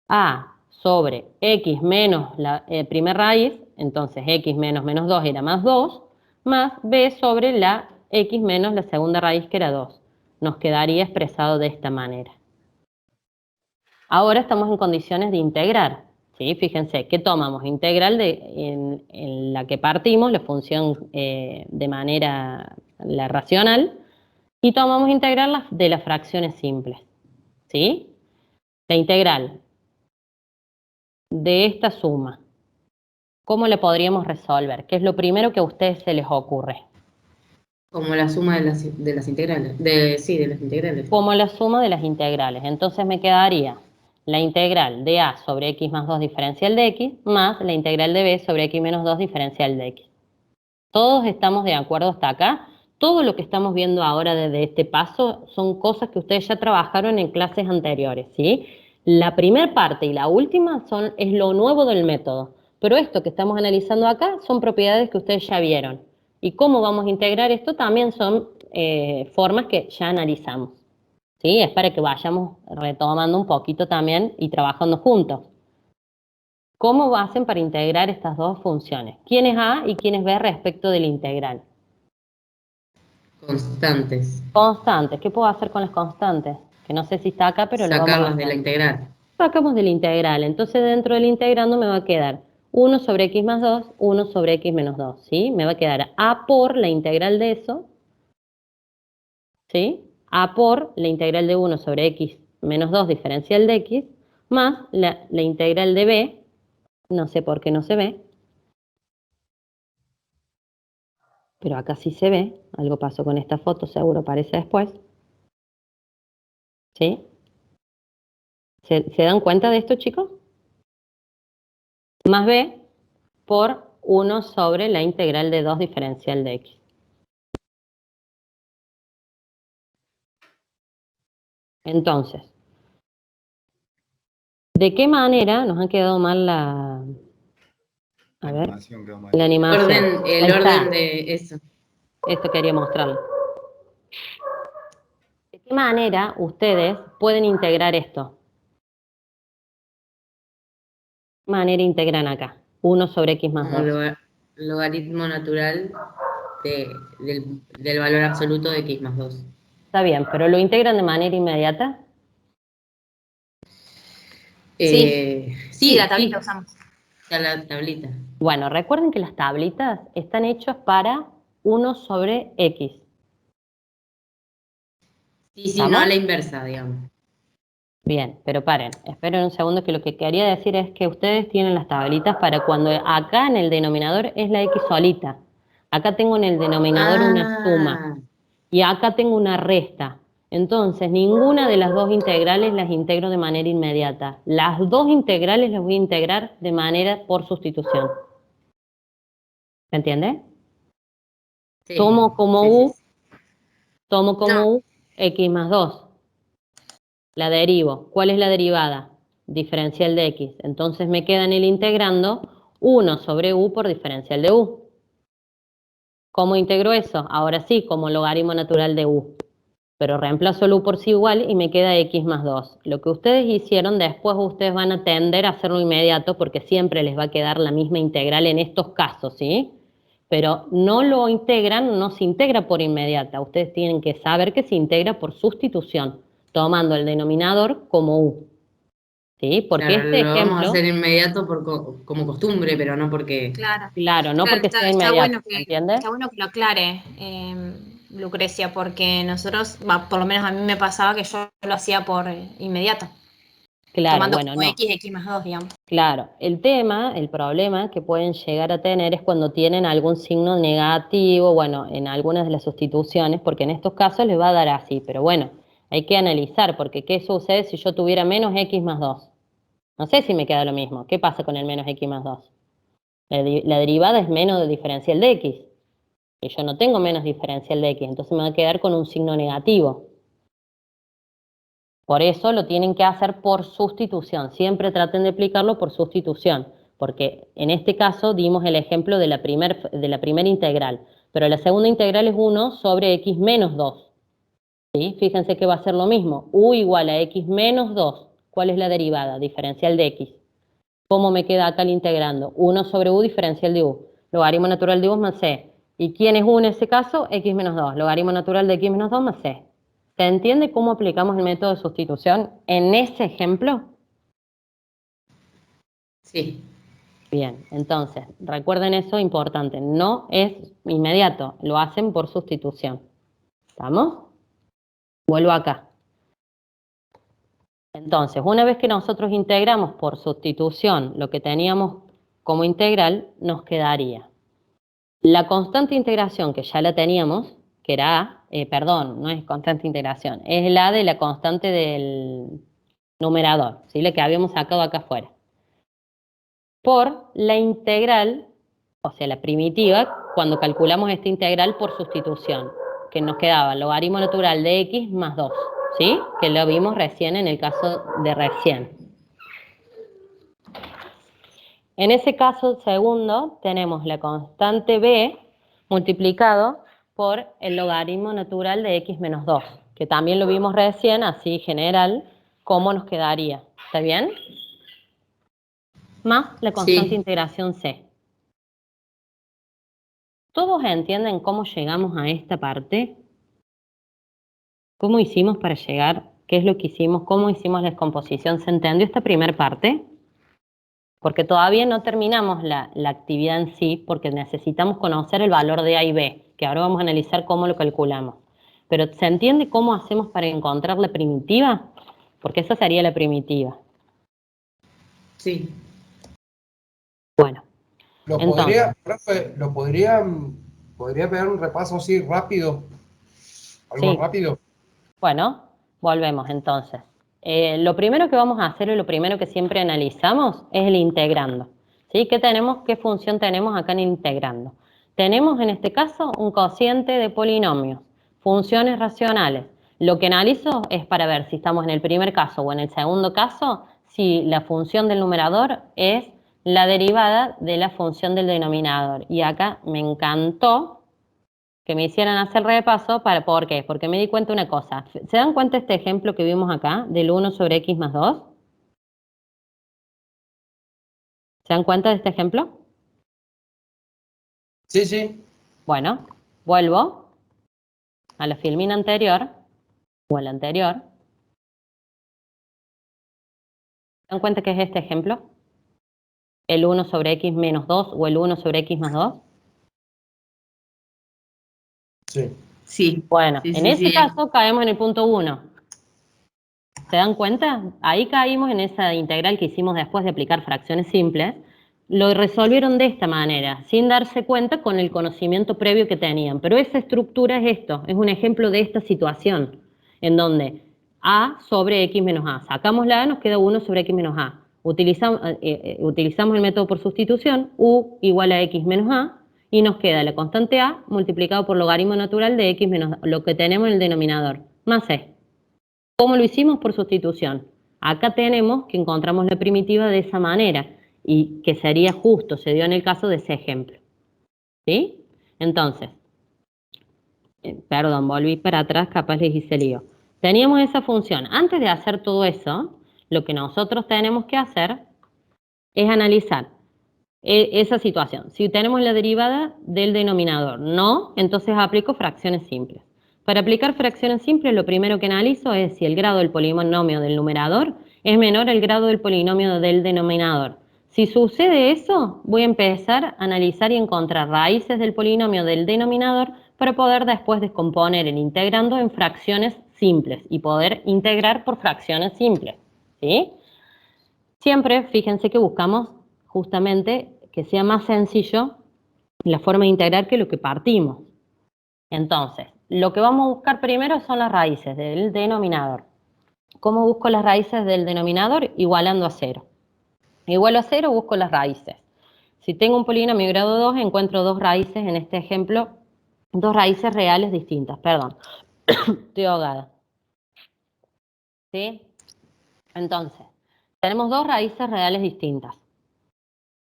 A sobre x menos la primera raíz, entonces x menos menos 2 era más 2, más b sobre la x menos la segunda raíz que era 2. Nos quedaría expresado de esta manera. Ahora estamos en condiciones de integrar, ¿sí? Fíjense, ¿qué tomamos? Integral en la que partimos, la función de manera la racional, y tomamos integral de las fracciones simples, ¿sí? La integral de esta suma, ¿cómo la podríamos resolver? ¿Qué es lo primero que a ustedes se les ocurre? Como la suma de las integrales. Sí, de las integrales. Como la suma de las integrales. Entonces me quedaría la integral de a sobre x más 2 diferencial de x más la integral de b sobre x menos 2 diferencial de x. ¿Todos estamos de acuerdo hasta acá? Todo lo que estamos viendo ahora desde este paso son cosas que ustedes ya trabajaron en clases anteriores, ¿sí? La primera parte y la última es lo nuevo del método, pero esto que estamos analizando acá son propiedades que ustedes ya vieron. Y cómo vamos a integrar esto también son formas que ya analizamos, ¿sí? Es para que vayamos retomando un poquito también y trabajando juntos. ¿Cómo hacen para integrar estas dos funciones? ¿Quién es A y quién es B respecto del integral? Constantes. Constantes. ¿Qué puedo hacer con las constantes? Que no sé si está acá, pero lo vamos a Sacarlas hacer. de la integral. Sacamos de la integral. Entonces, dentro del integrando me va a quedar 1 sobre x más 2, 1 sobre x menos 2, ¿sí? Me va a quedar A por la integral de eso, ¿sí? A por la integral de 1 sobre x menos 2 diferencial de x, más la integral de B, no sé por qué no se ve, pero acá sí se ve, algo pasó con esta foto, seguro aparece después, ¿sí? ¿Se dan cuenta de esto, chicos? Más b por 1 sobre la integral de 2 diferencial de x. Entonces, ¿de qué manera nos ha quedado mal la... A ver, animación quedó mal. la animación? El Ahí está. orden de eso. Esto quería mostrarlo. ¿De qué manera ustedes pueden integrar esto? ¿De qué manera integran acá? 1 sobre x más Como 2. logaritmo natural del valor absoluto de x más 2. Está bien, pero ¿lo integran de manera inmediata? Sí, la tablita usamos. Está la tablita. Bueno, recuerden que las tablitas están hechas para 1 sobre x. Sí, no ¿Estamos? a la inversa, digamos. Bien, pero paren, esperen un segundo que lo que quería decir es que ustedes tienen las tablitas para cuando acá en el denominador es la x solita. Acá tengo en el denominador una suma y acá tengo una resta. Entonces, ninguna de las dos integrales las integro de manera inmediata. Las dos integrales las voy a integrar de manera por sustitución. ¿Me entiende? Sí. Tomo como Sí, u, sí, sí. tomo como No. u x más 2. La derivo. ¿Cuál es la derivada? Diferencial de x. Entonces me queda en el integrando 1 sobre u por diferencial de u. ¿Cómo integro eso? Ahora sí, como logaritmo natural de u. Pero reemplazo el u por sí igual y me queda x más 2. Lo que ustedes hicieron, después ustedes van a tender a hacerlo inmediato porque siempre les va a quedar la misma integral en estos casos, ¿sí? Pero no lo integran, no se integra por inmediata. Ustedes tienen que saber que se integra por sustitución, tomando el denominador como u. ¿Sí? Porque Claro, este lo vamos a ejemplo, hacer inmediato como costumbre, pero no porque... Claro. claro, no Claro, porque sea inmediato, ¿me entiende? está bueno que lo aclare, Lucrecia, porque nosotros, por lo menos a mí me pasaba que yo lo hacía por inmediato, Claro, tomando bueno, como no. x más 2, digamos. Claro, el problema que pueden llegar a tener es cuando tienen algún signo negativo, bueno, en algunas de las sustituciones, porque en estos casos les va a dar así, pero bueno, hay que analizar, porque ¿qué sucede si yo tuviera menos x más 2? No sé si me queda lo mismo. ¿Qué pasa con el menos x más 2? La derivada es menos del diferencial de x, y yo no tengo menos diferencial de x, entonces me va a quedar con un signo negativo. Por eso lo tienen que hacer por sustitución. Siempre traten de aplicarlo por sustitución, porque en este caso dimos el ejemplo de la primera integral, pero la segunda integral es 1 sobre x menos 2. ¿Sí? Fíjense que va a ser lo mismo. U igual a x menos 2. ¿Cuál es la derivada? Diferencial de x. ¿Cómo me queda acá el integrando? 1 sobre u diferencial de u. Logaritmo natural de u más c. ¿Y quién es u en ese caso? X menos 2. Logaritmo natural de x menos 2 más c. ¿Se entiende cómo aplicamos el método de sustitución en ese ejemplo? Sí, Bien, entonces, recuerden eso importante, no es inmediato, lo hacen por sustitución. ¿Estamos? Vuelvo acá. Entonces, una vez que nosotros integramos por sustitución lo que teníamos como integral, nos quedaría la constante integración que ya la teníamos, que era a, perdón, no es constante integración, es la de la constante del numerador, ¿sí? La que habíamos sacado acá afuera. Por la integral, o sea, la primitiva, cuando calculamos esta integral por sustitución, que nos quedaba logaritmo natural de x más 2, ¿sí? Que lo vimos recién en el caso de recién. En ese caso segundo, tenemos la constante b multiplicado por el logaritmo natural de x menos 2, que también lo vimos recién, así general, ¿cómo nos quedaría? ¿Está bien? Más la constante sí. integración c. ¿Todos entienden cómo llegamos a esta parte? ¿Cómo hicimos para llegar? ¿Qué es lo que hicimos? ¿Cómo hicimos la descomposición? ¿Se entendió esta primera parte? Porque todavía no terminamos la actividad en sí, porque necesitamos conocer el valor de A y B, que ahora vamos a analizar cómo lo calculamos. Pero ¿se entiende cómo hacemos para encontrar la primitiva? Porque esa sería la primitiva. Sí. Bueno, Lo entonces, podría, profe, podría pegar un repaso así rápido, algo sí. rápido. Bueno, volvemos entonces. Lo primero que vamos a hacer y lo primero que siempre analizamos es el integrando. ¿Sí? ¿Qué función tenemos acá en integrando? Tenemos en este caso un cociente de polinomios, funciones racionales. Lo que analizo es para ver si estamos en el primer caso o en el segundo caso, si la función del numerador es la derivada de la función del denominador. Y acá me encantó que me hicieran hacer repaso. ¿Por qué? Porque me di cuenta una cosa. ¿Se dan cuenta de este ejemplo que vimos acá, del 1 sobre x más 2? ¿Se dan cuenta de este ejemplo? Sí, sí. Bueno, vuelvo a la filmina anterior, o a la anterior. ¿Se dan cuenta que es este ejemplo? El 1 sobre x menos 2 o el 1 sobre x más 2. Sí. Sí, Bueno, sí, en sí, ese sí. caso caemos en el punto 1. ¿Se dan cuenta? Ahí caímos en esa integral que hicimos después de aplicar fracciones simples. Lo resolvieron de esta manera, sin darse cuenta con el conocimiento previo que tenían. Pero esa estructura es esto, es un ejemplo de esta situación. en donde a sobre x menos a. Sacamos la a, nos queda 1 sobre x menos a. Utilizamos el método por sustitución, u igual a x menos a, y nos queda la constante a multiplicado por logaritmo natural de x menos lo que tenemos en el denominador, más c. ¿Cómo lo hicimos? Por sustitución. Acá tenemos que encontramos la primitiva de esa manera, y que sería justo, se dio en el caso de ese ejemplo. ¿Sí? Entonces, perdón, volví para atrás, capaz les hice lío. Teníamos esa función. Antes de hacer todo eso, lo que nosotros tenemos que hacer es analizar esa situación. Si tenemos la derivada del denominador, no, entonces aplico fracciones simples. Para aplicar fracciones simples, lo primero que analizo es si el grado del polinomio del numerador es menor al grado del polinomio del denominador. Si sucede eso, voy a empezar a analizar y encontrar raíces del polinomio del denominador para poder después descomponer el integrando en fracciones simples y poder integrar por fracciones simples, ¿sí? Siempre, fíjense que buscamos justamente que sea más sencillo la forma de integrar que lo que partimos. Entonces, lo que vamos a buscar primero son las raíces del denominador. ¿Cómo busco las raíces del denominador? Igualando a 0. Igual a 0, busco las raíces. Si tengo un polinomio grado 2, encuentro dos raíces, en este ejemplo, dos raíces reales distintas. Perdón, estoy ahogada. ¿Sí? Entonces, tenemos dos raíces reales distintas.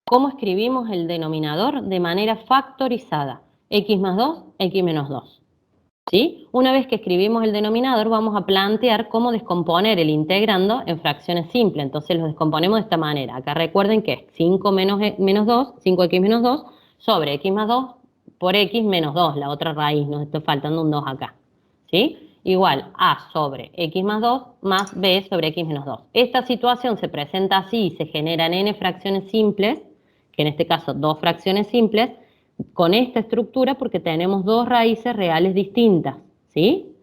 ¿Cómo escribimos el denominador? De manera factorizada. X más 2, X menos 2. ¿Sí? Una vez que escribimos el denominador, vamos a plantear cómo descomponer el integrando en fracciones simples. Entonces lo descomponemos de esta manera. Acá recuerden que es 5 menos 2, 5x menos 2, sobre x más 2 por x menos 2, la otra raíz, nos está faltando un 2 acá. ¿Sí? Igual a sobre x más 2 más b sobre x menos 2. Esta situación se presenta así y se generan n fracciones simples, que en este caso dos fracciones simples, con esta estructura porque tenemos dos raíces reales distintas, ¿sí?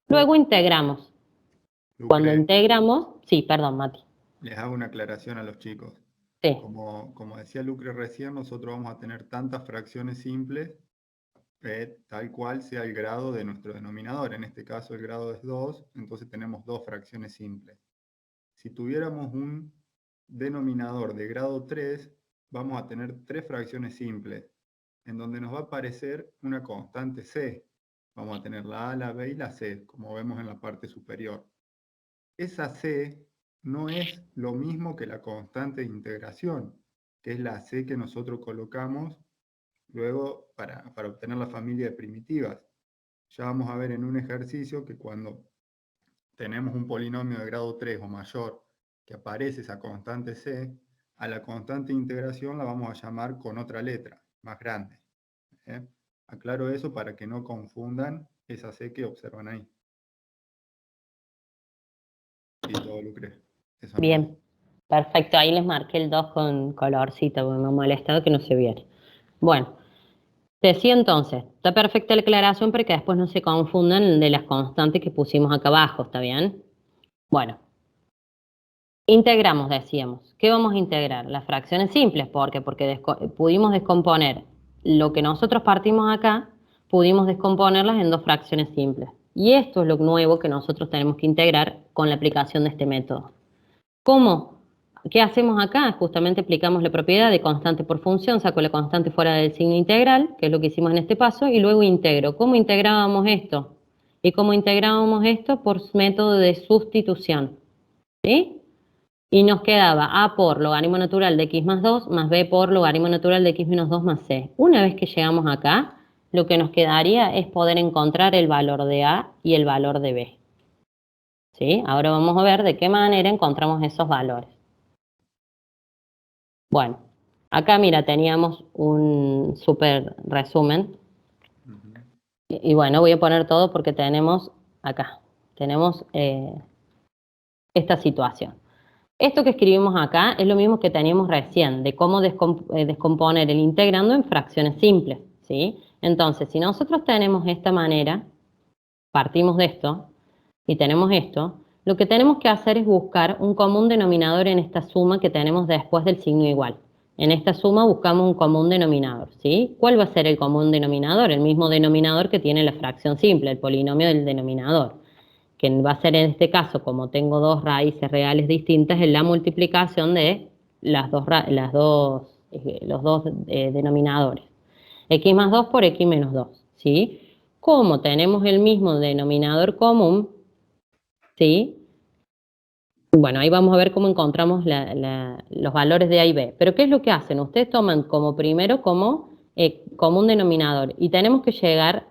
Luego integramos. Cuando integramos, sí, perdón, Mati. Les hago una aclaración a los chicos. Sí. Como decía Lucre recién, nosotros vamos a tener tantas fracciones simples tal cual sea el grado de nuestro denominador. En este caso el grado es 2, entonces tenemos dos fracciones simples. Si tuviéramos un denominador de grado 3, vamos a tener tres fracciones simples, en donde nos va a aparecer una constante c. Vamos a tener la a, la b y la c, como vemos en la parte superior. Esa c no es lo mismo que la constante de integración, que es la c que nosotros colocamos luego para obtener la familia de primitivas. Ya vamos a ver en un ejercicio que cuando tenemos un polinomio de grado 3 o mayor que aparece esa constante c, a la constante de integración la vamos a llamar con otra letra, más grande. Aclaro eso para que no confundan esa c que observan ahí. Y todo lo creo. Bien, perfecto. Ahí les marqué el 2 con colorcito, porque me ha molestado que no se viera. Bueno, decía entonces, está perfecta la aclaración para que después no se confundan de las constantes que pusimos acá abajo, ¿está bien? Bueno, integramos, decíamos. ¿Qué vamos a integrar? Las fracciones simples, porque pudimos descomponer lo que nosotros partimos acá, pudimos descomponerlas en dos fracciones simples. Y esto es lo nuevo que nosotros tenemos que integrar con la aplicación de este método. ¿Cómo? ¿Qué hacemos acá? Justamente aplicamos la propiedad de constante por función, saco la constante fuera del signo integral, que es lo que hicimos en este paso, y luego integro. ¿Cómo integrábamos esto? ¿Y cómo integrábamos esto? Por método de sustitución. ¿Sí? Y nos quedaba a por logaritmo natural de x más 2 más b por logaritmo natural de x menos 2 más c. Una vez que llegamos acá, lo que nos quedaría es poder encontrar el valor de a y el valor de b. ¿Sí? Ahora vamos a ver de qué manera encontramos esos valores. Bueno, acá mira, teníamos un súper resumen. Y bueno, voy a poner todo porque tenemos acá, tenemos esta situación. Esto que escribimos acá es lo mismo que teníamos recién, de cómo descomponer el integrando en fracciones simples, ¿sí? Entonces, si nosotros tenemos esta manera, partimos de esto, y tenemos esto, lo que tenemos que hacer es buscar un común denominador en esta suma que tenemos después del signo igual. En esta suma buscamos un común denominador, ¿sí? ¿Cuál va a ser el común denominador? El mismo denominador que tiene la fracción simple, el polinomio del denominador. que va a ser en este caso, como tengo dos raíces reales distintas, es la multiplicación de los dos denominadores. X más 2 por X menos 2, ¿sí? Como tenemos el mismo denominador común, ¿sí? Bueno, ahí vamos a ver cómo encontramos los valores de A y B. Pero ¿qué es lo que hacen? Ustedes toman como primero como un denominador y tenemos que llegar,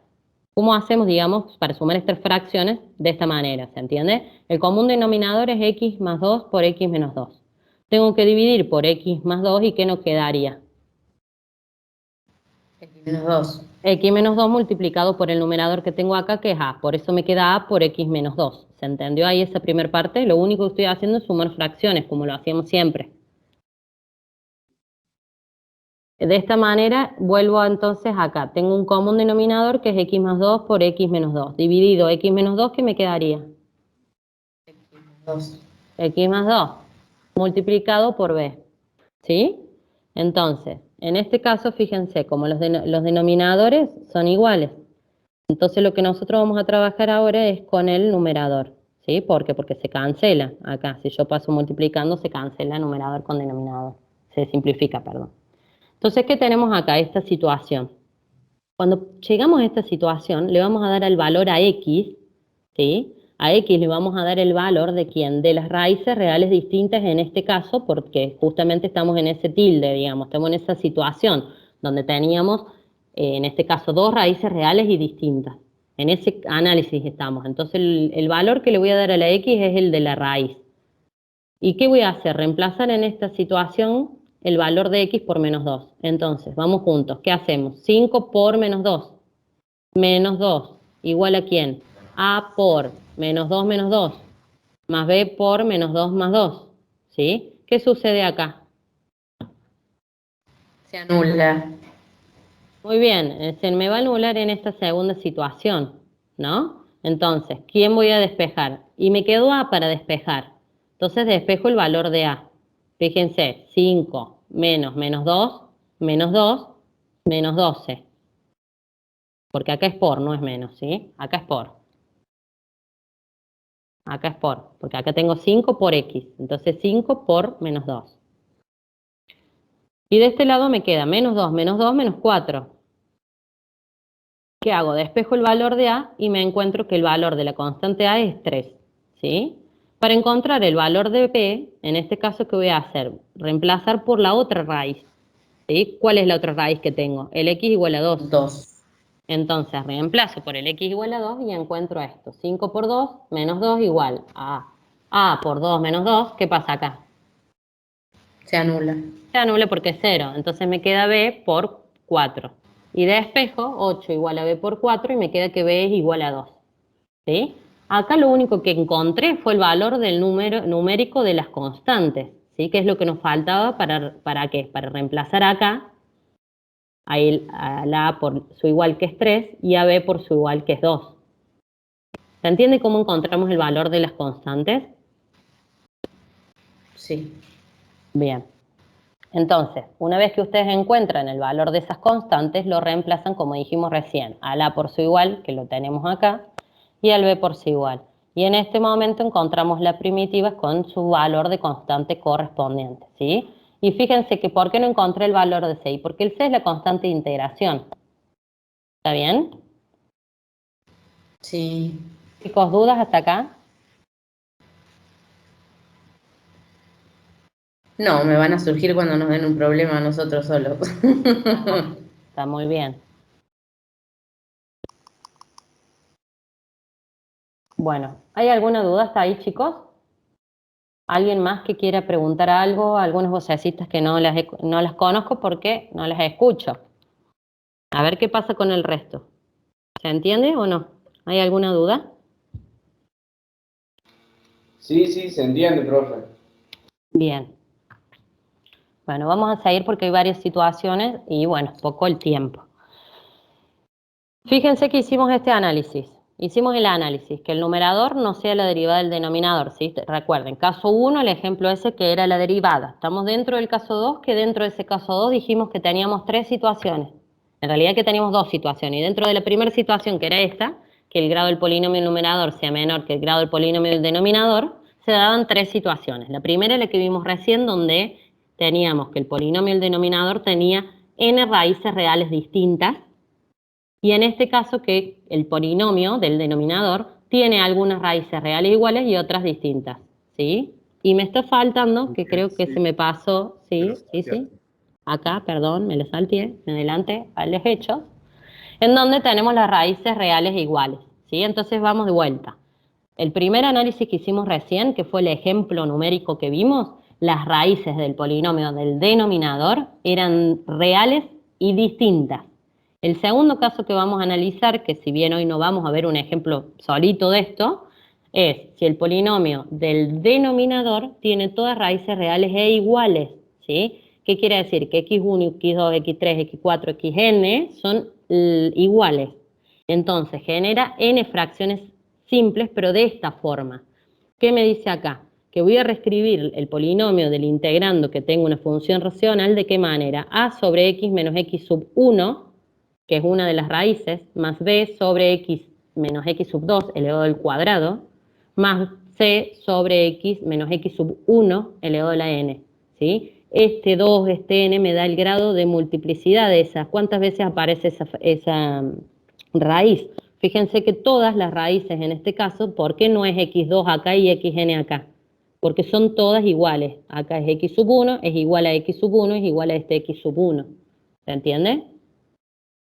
¿cómo hacemos, digamos, para sumar estas fracciones? De esta manera, ¿se entiende? El común denominador es X más 2 por X menos 2. Tengo que dividir por X más 2 y ¿qué nos quedaría? X menos 2. X menos 2 multiplicado por el numerador que tengo acá, que es A. Por eso me queda A por X menos 2. ¿Se entendió ahí esa primera parte? Lo único que estoy haciendo es sumar fracciones, como lo hacíamos siempre. De esta manera, vuelvo entonces acá. Tengo un común denominador que es X más 2 por X menos 2. Dividido X menos 2, ¿qué me quedaría? X menos 2. X más 2 multiplicado por B. ¿Sí? Entonces, en este caso, fíjense, como los denominadores son iguales, entonces lo que nosotros vamos a trabajar ahora es con el numerador, ¿sí? ¿Por qué? Porque se cancela acá. Si yo paso multiplicando, se cancela numerador con denominador. Se simplifica, perdón. Entonces, ¿qué tenemos acá? Esta situación. Cuando llegamos a esta situación, le vamos a dar el valor a X, ¿sí? A X le vamos a dar el valor de ¿quién? De las raíces reales distintas en este caso, porque justamente estamos en ese tilde, digamos, estamos en esa situación donde teníamos, en este caso, dos raíces reales y distintas. En ese análisis estamos. Entonces, el valor que le voy a dar a la X es el de la raíz. ¿Y qué voy a hacer? Reemplazar en esta situación el valor de X por menos 2. Entonces, vamos juntos. ¿Qué hacemos? 5 por menos 2. Menos 2. ¿Igual a quién? A por menos 2 menos 2. Más B por menos 2 más 2. ¿Sí? ¿Qué sucede acá? Se anula. Muy bien. Se me va a anular en esta segunda situación, ¿no? Entonces, ¿quién voy a despejar? Y me quedó A para despejar. Entonces despejo el valor de A. Fíjense, 5 menos menos 2, menos 2, menos 12. Porque acá es por, no es menos, ¿sí? Acá es por. Acá es por, porque acá tengo 5 por X. Entonces 5 por menos 2. Y de este lado me queda menos 2, menos 4. ¿Qué hago? Despejo el valor de A y me encuentro que el valor de la constante A es 3, ¿sí? Para encontrar el valor de B, en este caso, ¿qué voy a hacer? Reemplazar por la otra raíz, ¿sí? ¿Cuál es la otra raíz que tengo? El X igual a 2. 2. Entonces, reemplazo por el X igual a 2 y encuentro esto. 5 por 2, menos 2 igual a A por 2 menos 2. ¿Qué pasa acá? Se anula. Se anula porque es 0. Entonces me queda B por 4. Y despejo 8 igual a B por 4 y me queda que B es igual a 2. ¿Sí? Acá lo único que encontré fue el valor del número numérico de las constantes. ¿Sí? Que es lo que nos faltaba para ¿qué? Para reemplazar acá a la A por su igual que es 3 y a B por su igual que es 2. ¿Se entiende cómo encontramos el valor de las constantes? Sí. Bien. Entonces, una vez que ustedes encuentran el valor de esas constantes, lo reemplazan, como dijimos recién, al A por su igual, que lo tenemos acá, y al B por su igual. Y en este momento encontramos la primitiva con su valor de constante correspondiente, ¿sí? Y fíjense que ¿por qué no encontré el valor de C? Porque el C es la constante de integración. ¿Está bien? Sí. Chicos, ¿dudas hasta acá? No, me van a surgir cuando nos den un problema a nosotros solos. Está muy bien. Bueno, ¿hay alguna duda hasta ahí, chicos? ¿Alguien más que quiera preguntar algo? Algunas vocecitas que no las conozco porque no las escucho. A ver qué pasa con el resto. ¿Se entiende o no? ¿Hay alguna duda? Sí, se entiende, profe. Bien. Bueno, vamos a seguir porque hay varias situaciones y bueno, poco el tiempo. Fíjense que hicimos este análisis. Hicimos el análisis, que el numerador no sea la derivada del denominador, ¿sí? Recuerden, caso 1, el ejemplo ese que era la derivada. Estamos dentro del caso 2, que dentro de ese caso 2 dijimos que teníamos 3 situaciones. En realidad que teníamos 2 situaciones. Y dentro de la primera situación, que era esta, que el grado del polinomio del numerador sea menor que el grado del polinomio del denominador, se daban tres situaciones. La primera es la que vimos recién, donde teníamos que el polinomio del denominador tenía n raíces reales distintas, y en este caso que el polinomio del denominador tiene algunas raíces reales iguales y otras distintas, ¿sí? Y me está faltando, que creo que Sí, se me pasó, ¿sí? pero Sí. Acá, perdón, me lo salteé, me adelante a los hechos, en donde tenemos las raíces reales iguales, ¿sí? Entonces vamos de vuelta. El primer análisis que hicimos recién, que fue el ejemplo numérico que vimos, las raíces del polinomio del denominador eran reales y distintas. El segundo caso que vamos a analizar, que si bien hoy no vamos a ver un ejemplo solito de esto, es si el polinomio del denominador tiene todas raíces reales e iguales, ¿sí? ¿Qué quiere decir? Que x1, x2, x3, x4, xn son iguales. Entonces genera n fracciones simples, pero de esta forma. ¿Qué me dice acá? Que voy a reescribir el polinomio del integrando que tengo una función racional, ¿de qué manera? A sobre x menos x sub 1, que es una de las raíces, más b sobre x menos x sub 2 elevado al cuadrado, más c sobre x menos x sub 1 elevado a la n, ¿sí? Este 2, este n me da el grado de multiplicidad de esas. ¿Cuántas veces aparece esa raíz? Fíjense que todas las raíces en este caso, ¿por qué no es x2 acá y xn acá? Porque son todas iguales. Acá es x sub 1, es igual a x sub 1, es igual a este x sub 1. ¿Se entiende?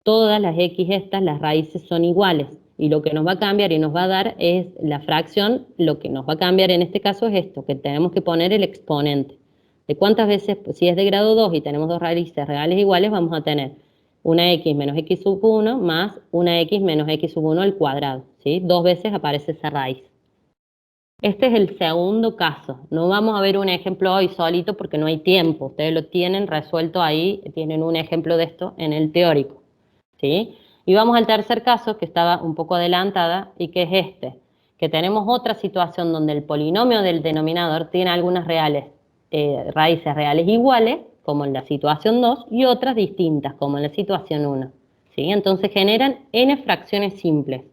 Todas las x estas, las raíces son iguales. Y lo que nos va a cambiar y nos va a dar es la fracción, lo que nos va a cambiar en este caso es esto, que tenemos que poner el exponente. ¿De cuántas veces, si es de grado 2 y tenemos dos raíces reales iguales, vamos a tener una x menos x sub 1 más una x menos x sub 1 al cuadrado, ¿sí? Dos veces aparece esa raíz. Este es el segundo caso. No vamos a ver un ejemplo hoy solito porque no hay tiempo. Ustedes lo tienen resuelto ahí, tienen un ejemplo de esto en el teórico, ¿sí? Y vamos al tercer caso, que estaba un poco adelantada, y que es este, que tenemos otra situación donde el polinomio del denominador tiene algunas raíces reales iguales, como en la situación 2, y otras distintas, como en la situación 1, ¿sí? Entonces generan n fracciones simples.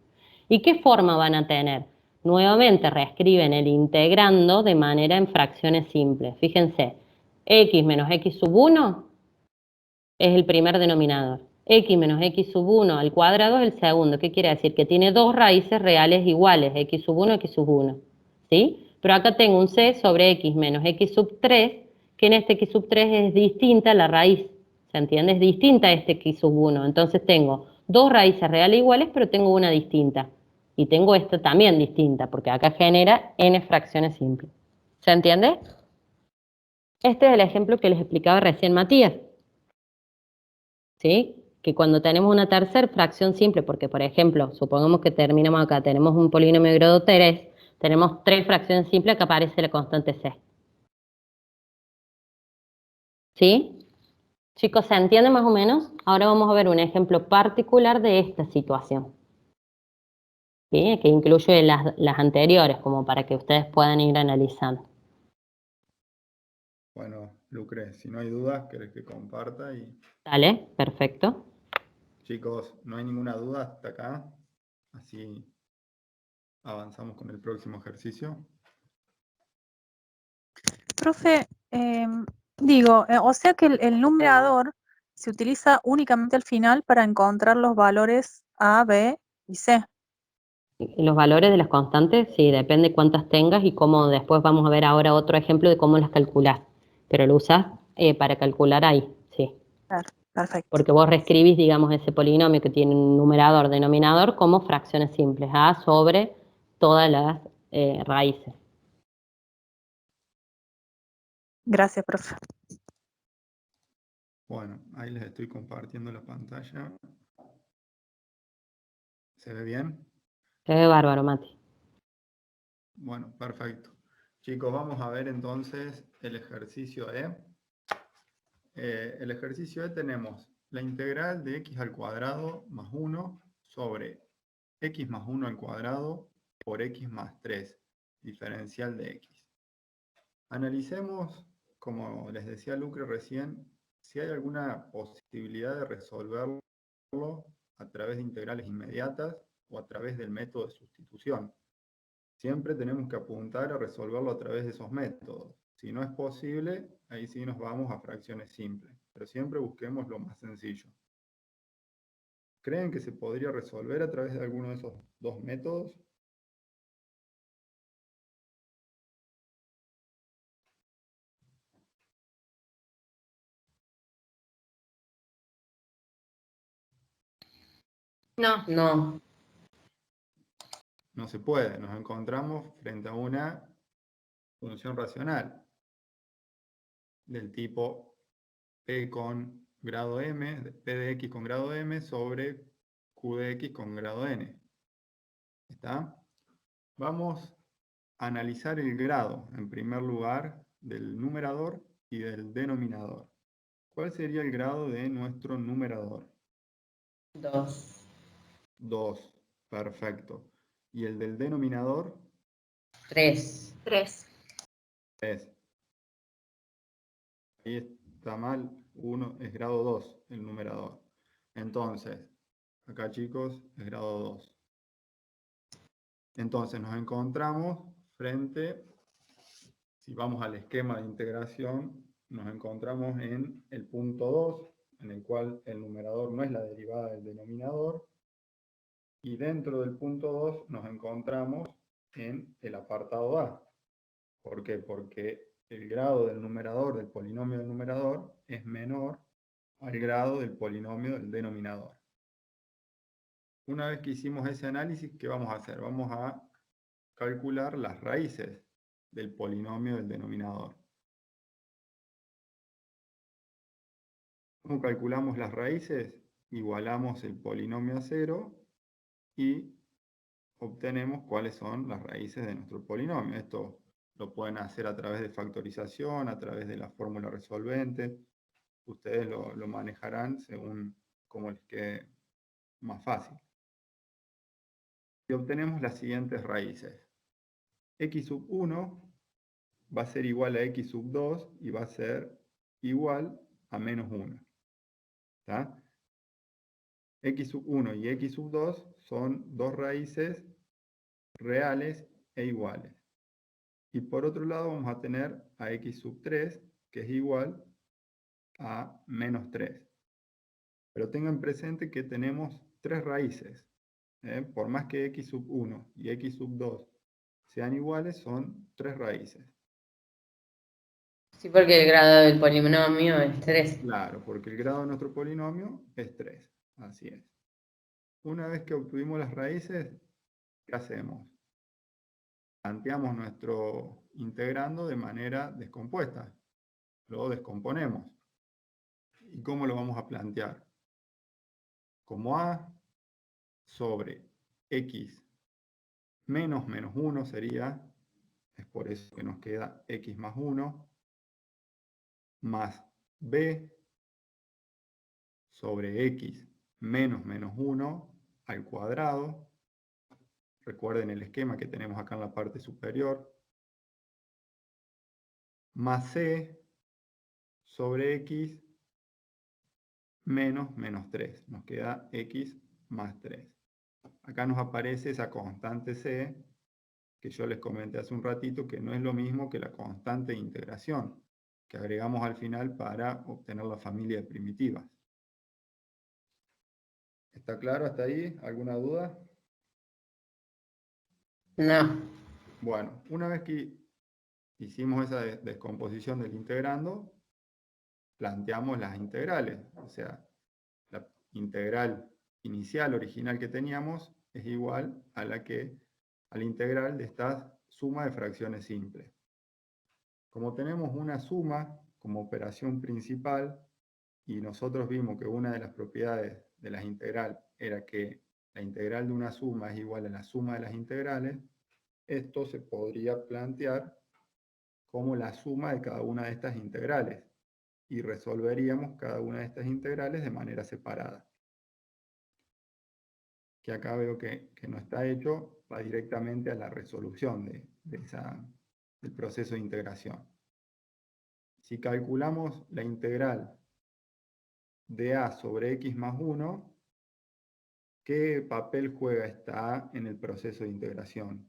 ¿Y qué forma van a tener? Nuevamente reescriben el integrando de manera en fracciones simples. Fíjense, x menos x sub 1 es el primer denominador. X menos x sub 1 al cuadrado es el segundo. ¿Qué quiere decir? Que tiene dos raíces reales iguales, x sub 1, x sub 1. ¿Sí? Pero acá tengo un c sobre x menos x sub 3, que en este x sub 3 es distinta la raíz. ¿Se entiende? Es distinta a este x sub 1. Entonces tengo dos raíces reales iguales, pero tengo una distinta. Y tengo esta también distinta, porque acá genera n fracciones simples. ¿Se entiende? Este es el ejemplo que les explicaba recién Matías. ¿Sí? Que cuando tenemos una tercera fracción simple, porque por ejemplo, supongamos que terminamos acá, tenemos un polinomio de grado 3, tenemos tres fracciones simples que aparece la constante c. ¿Sí? Chicos, ¿se entiende más o menos? Ahora vamos a ver un ejemplo particular de esta situación, ¿sí? Que incluye las anteriores, como para que ustedes puedan ir analizando. Bueno, Lucre, si no hay dudas, querés que comparta y... ¿Dale? Perfecto. Chicos, no hay ninguna duda hasta acá, así avanzamos con el próximo ejercicio. Profe, o sea que el numerador se utiliza únicamente al final para encontrar los valores A, B y C. Los valores de las constantes, sí, depende cuántas tengas y cómo después vamos a ver ahora otro ejemplo de cómo las calculás. Pero lo usás para calcular ahí, sí. Claro, perfecto. Porque vos reescribís, digamos, ese polinomio que tiene un numerador, denominador, como fracciones simples, A sobre todas las raíces. Gracias, profe. Bueno, ahí les estoy compartiendo la pantalla. ¿Se ve bien? Se ve bárbaro, Mati. Bueno, perfecto. Chicos, vamos a ver entonces el ejercicio E. El ejercicio E tenemos la integral de x al cuadrado más 1 sobre x más 1 al cuadrado por x más 3, diferencial de x. Analicemos, como les decía Lucre recién, si hay alguna posibilidad de resolverlo a través de integrales inmediatas o a través del método de sustitución. Siempre tenemos que apuntar a resolverlo a través de esos métodos. Si no es posible, ahí sí nos vamos a fracciones simples, pero siempre busquemos lo más sencillo. ¿Creen que se podría resolver a través de alguno de esos dos métodos? No, No, No se puede, nos encontramos frente a una función racional del tipo P con grado m, P de x con grado m sobre Q de x con grado n. ¿Está? Vamos a analizar el grado, en primer lugar, del numerador y del denominador. ¿Cuál sería el grado de nuestro numerador? 2, 2. Perfecto. ¿Y el del denominador? 3. 3. 3. Ahí está mal, 1 es grado 2, el numerador. Entonces, acá chicos, es grado 2. Entonces nos encontramos frente, si vamos al esquema de integración, nos encontramos en el punto 2, en el cual el numerador no es la derivada del denominador, y dentro del punto 2 nos encontramos en el apartado A. ¿Por qué? Porque el grado del numerador, del polinomio del numerador, es menor al grado del polinomio del denominador. Una vez que hicimos ese análisis, ¿qué vamos a hacer? Vamos a calcular las raíces del polinomio del denominador. ¿Cómo calculamos las raíces? Igualamos el polinomio a 0 y obtenemos cuáles son las raíces de nuestro polinomio. Esto lo pueden hacer a través de factorización, a través de la fórmula resolvente. Ustedes lo manejarán según cómo les quede más fácil. Y obtenemos las siguientes raíces. X sub 1 va a ser igual a X sub 2 y va a ser igual a menos 1. ¿Está? X sub 1 y X sub 2 son dos raíces reales e iguales. Y por otro lado vamos a tener a X sub 3, que es igual a menos 3. Pero tengan presente que tenemos tres raíces. Por más que X sub 1 y X sub 2 sean iguales, son tres raíces. Sí, porque el grado del polinomio es 3. Claro, porque el grado de nuestro polinomio es 3. Así es. Una vez que obtuvimos las raíces, ¿qué hacemos? Planteamos nuestro integrando de manera descompuesta. Lo descomponemos. ¿Y cómo lo vamos a plantear? Como A sobre X menos 1 sería, es por eso que nos queda X más 1, más B sobre X menos 1 al cuadrado. Recuerden el esquema que tenemos acá en la parte superior. Más C sobre X menos 3. Nos queda X más 3. Acá nos aparece esa constante C que yo les comenté hace un ratito, que no es lo mismo que la constante de integración que agregamos al final para obtener la familia de primitivas. ¿Está claro hasta ahí? ¿Alguna duda? No. Bueno, una vez que hicimos esa descomposición del integrando, planteamos las integrales. O sea, la integral inicial, original que teníamos, es igual a la integral de esta suma de fracciones simples. Como tenemos una suma como operación principal, y nosotros vimos que una de las propiedades de la integral era que la integral de una suma es igual a la suma de las integrales, esto se podría plantear como la suma de cada una de estas integrales, y resolveríamos cada una de estas integrales de manera separada. Que acá veo que no está hecho, va directamente a la resolución del proceso de integración. Si calculamos la integral de A sobre X más 1, ¿qué papel juega esta A en el proceso de integración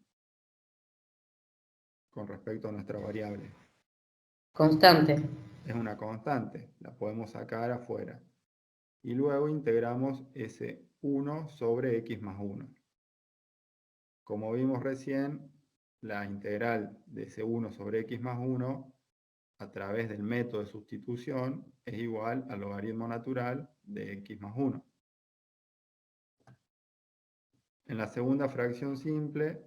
con respecto a nuestra variable? Constante. Es una constante, la podemos sacar afuera. Y luego integramos ese 1 sobre x más 1. Como vimos recién, la integral de ese 1 sobre x más 1 a través del método de sustitución es igual al logaritmo natural de x más 1. En la segunda fracción simple,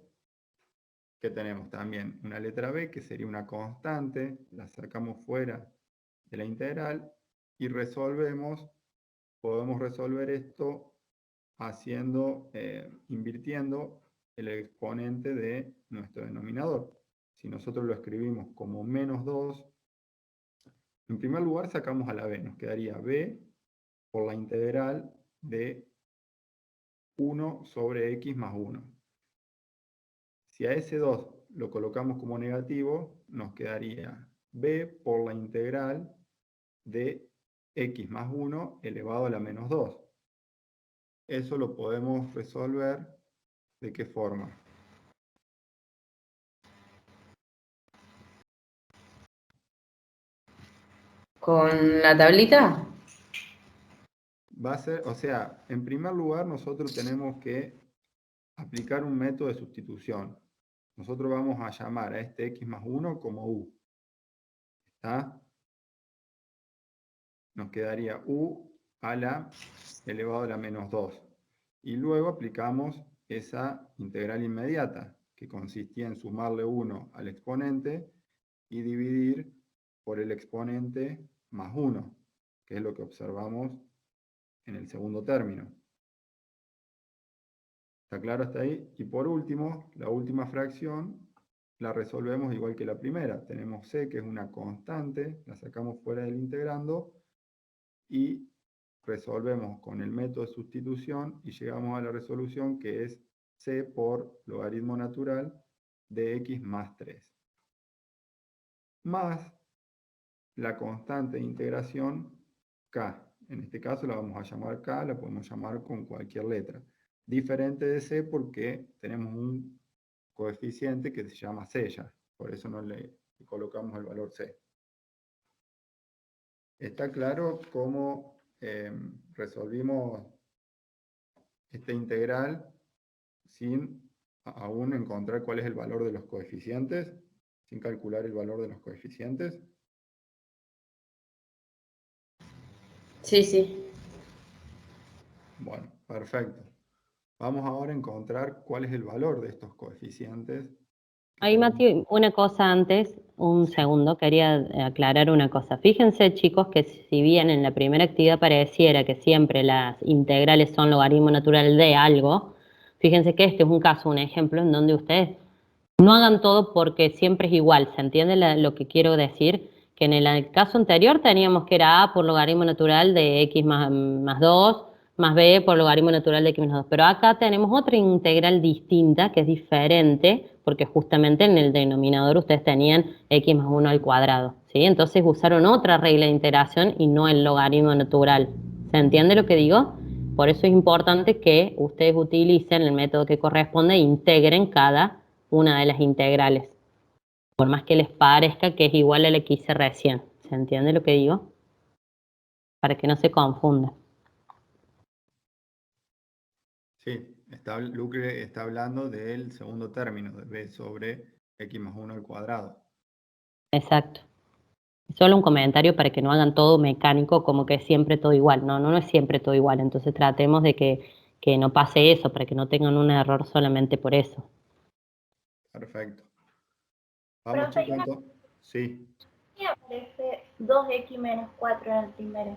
que tenemos también una letra b, que sería una constante, la sacamos fuera de la integral y podemos resolver esto invirtiendo el exponente de nuestro denominador. Si nosotros lo escribimos como menos 2, en primer lugar sacamos a la b, nos quedaría b por la integral de 1 sobre x más 1. Si a ese 2 lo colocamos como negativo, nos quedaría b por la integral de x más 1 elevado a la menos 2. Eso lo podemos resolver ¿de qué forma? ¿Con la tablita? Va a ser, o sea, en primer lugar nosotros tenemos que aplicar un método de sustitución. Nosotros vamos a llamar a este x más 1 como u. ¿Está? Nos quedaría u a la elevado a la menos 2. Y luego aplicamos esa integral inmediata, que consistía en sumarle 1 al exponente y dividir por el exponente más 1, que es lo que observamos en el segundo término. ¿Está claro hasta ahí? Y por último, la última fracción la resolvemos igual que la primera. Tenemos c, que es una constante, la sacamos fuera del integrando y resolvemos con el método de sustitución y llegamos a la resolución que es c por logaritmo natural de x más 3. Más la constante de integración k. En este caso la vamos a llamar k, la podemos llamar con cualquier letra. Diferente de c porque tenemos un coeficiente que se llama c ya. Por eso no le colocamos el valor c. ¿Está claro cómo resolvimos esta integral sin aún encontrar cuál es el valor de los coeficientes? Sin calcular el valor de los coeficientes. Sí, sí. Bueno, perfecto. Vamos ahora a encontrar cuál es el valor de estos coeficientes. Ahí, Mati, una cosa antes, un segundo, quería aclarar una cosa. Fíjense, chicos, que si bien en la primera actividad pareciera que siempre las integrales son logaritmo natural de algo, fíjense que este es un caso, un ejemplo en donde ustedes no hagan todo porque siempre es igual. ¿Se entiende lo que quiero decir? Que en el caso anterior teníamos que era a por logaritmo natural de x más 2, más b por logaritmo natural de x menos 2. Pero acá tenemos otra integral distinta, que es diferente, porque justamente en el denominador ustedes tenían x más 1 al cuadrado, ¿sí? Entonces usaron otra regla de integración y no el logaritmo natural. ¿Se entiende lo que digo? Por eso es importante que ustedes utilicen el método que corresponde e integren cada una de las integrales, por más que les parezca que es igual a la que hice recién. ¿Se entiende lo que digo? Para que no se confunda. Sí, Lucre está hablando del segundo término, de b sobre x más 1 al cuadrado. Exacto. Solo un comentario para que no hagan todo mecánico como que es siempre todo igual. No, no es siempre todo igual. Entonces tratemos de que no pase eso, para que no tengan un error solamente por eso. Perfecto. Vamos, Profe, chicos, entonces. Sí. ¿qué aparece 2x menos 4 en el primero?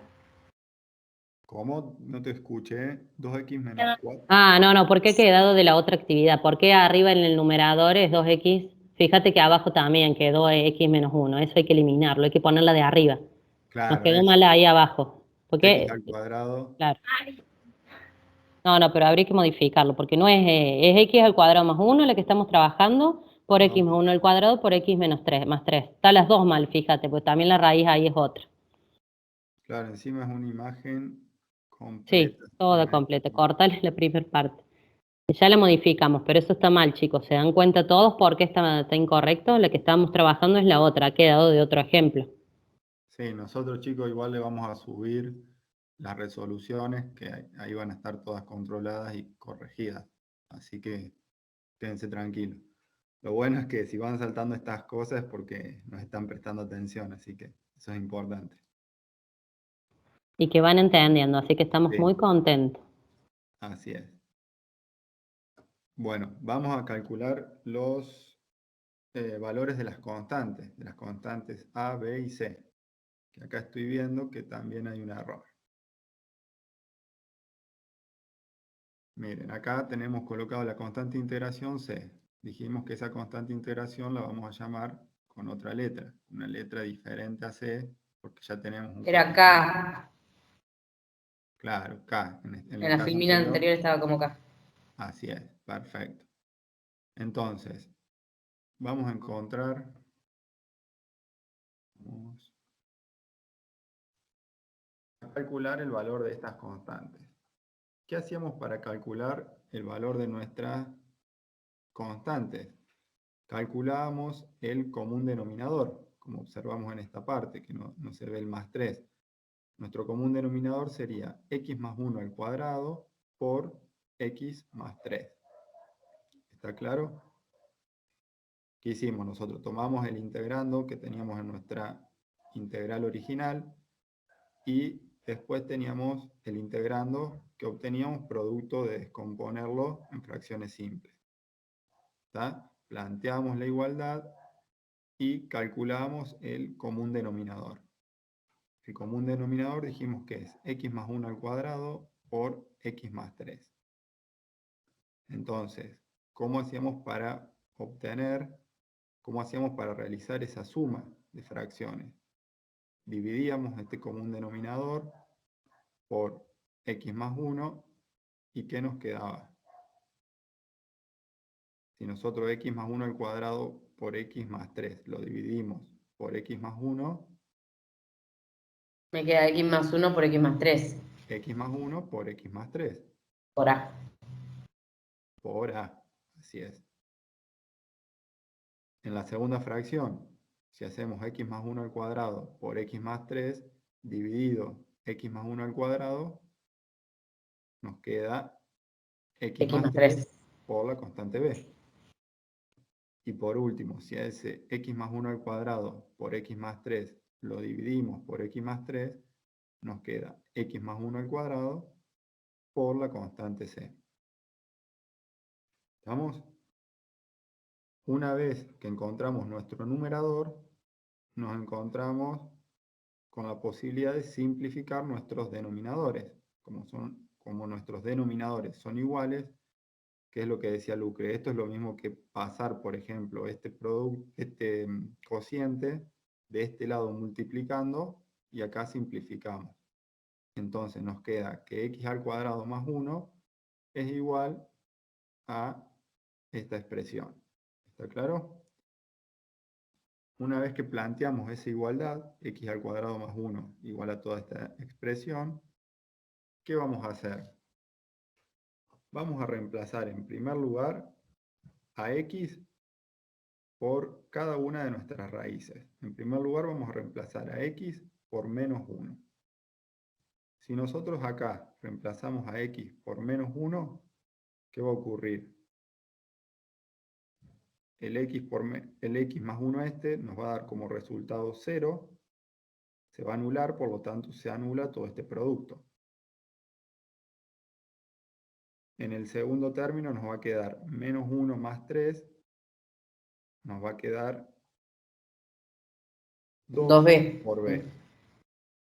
¿Cómo? No te escuché. 2x menos 4. Ah, no, ¿por qué he quedado de la otra actividad? ¿Por qué arriba en el numerador es 2x? Fíjate que abajo también quedó x menos 1. Eso hay que eliminarlo, hay que ponerla de arriba. Claro, Nos quedó es mal ahí abajo. Porque, x al cuadrado. claro. No, pero habría que modificarlo, porque no es x al cuadrado más 1 la que estamos trabajando, por x más 1 al cuadrado, por x menos 3, más 3. Está las dos mal, fíjate, porque también la raíz ahí es otra. Claro, encima es una imagen Sí, toda completa. Cortale la primera parte. Ya la modificamos, pero eso está mal, chicos. ¿Se dan cuenta todos por qué está incorrecto? La que estábamos trabajando es la otra, ha quedado de otro ejemplo. Sí, nosotros chicos igual le vamos a subir las resoluciones, que ahí van a estar todas controladas y corregidas. Así que quédense tranquilos. Lo bueno es que si van saltando estas cosas es porque nos están prestando atención, así que eso es importante. Y que van entendiendo, así que estamos Sí. muy contentos. Así es. Bueno, vamos a calcular los valores de las constantes A, B y C. Que acá estoy viendo que también hay un error. Miren, acá tenemos colocado la constante de integración C. Dijimos que esa constante de integración la vamos a llamar con otra letra, una letra diferente a C, porque ya tenemos un... Era K. Claro, K. En En la filmina anterior estaba como K. Así es, perfecto. Entonces, vamos a encontrar... Vamos a calcular el valor de estas constantes. ¿Qué hacíamos para calcular el valor de nuestras constantes? Calculábamos el común denominador, como observamos en esta parte, que no se ve el más 3. Nuestro común denominador sería x más 1 al cuadrado por x más 3. ¿Está claro? ¿Qué hicimos? Nosotros tomamos el integrando que teníamos en nuestra integral original y después teníamos el integrando que obteníamos producto de descomponerlo en fracciones simples. ¿Está? Planteamos la igualdad y calculamos el común denominador. El común denominador dijimos que es x más 1 al cuadrado por x más 3. Entonces, ¿cómo hacíamos para realizar esa suma de fracciones? Dividíamos este común denominador por x más 1 y ¿qué nos quedaba? Si nosotros x más 1 al cuadrado por x más 3 lo dividimos por x más 1, Me queda X más 1 por X más 3. x más 1 por x más 3. Por A. Por A, así es. En la segunda fracción, si hacemos x más 1 al cuadrado por x más 3 dividido x más 1 al cuadrado, nos queda x más 3 por la constante b. Y por último, si a ese x más 1 al cuadrado por x más 3 lo dividimos por x más 3, nos queda x más 1 al cuadrado por la constante c. ¿Estamos? Una vez que encontramos nuestro numerador, nos encontramos con la posibilidad de simplificar nuestros denominadores. Como nuestros denominadores son iguales, que es lo que decía Lucre. Esto es lo mismo que pasar, por ejemplo, este cociente de este lado multiplicando y acá simplificamos. Entonces nos queda que x al cuadrado más 1 es igual a esta expresión. ¿Está claro? Una vez que planteamos esa igualdad, x al cuadrado más 1 igual a toda esta expresión, ¿qué vamos a hacer? Vamos a reemplazar en primer lugar a x por cada una de nuestras raíces. En primer lugar vamos a reemplazar a x por menos 1. Si nosotros acá reemplazamos a x por menos 1, ¿qué va a ocurrir? El x más 1 nos va a dar como resultado 0, se va a anular, por lo tanto se anula todo este producto. En el segundo término nos va a quedar menos 1 más 3, nos va a quedar 2b por b.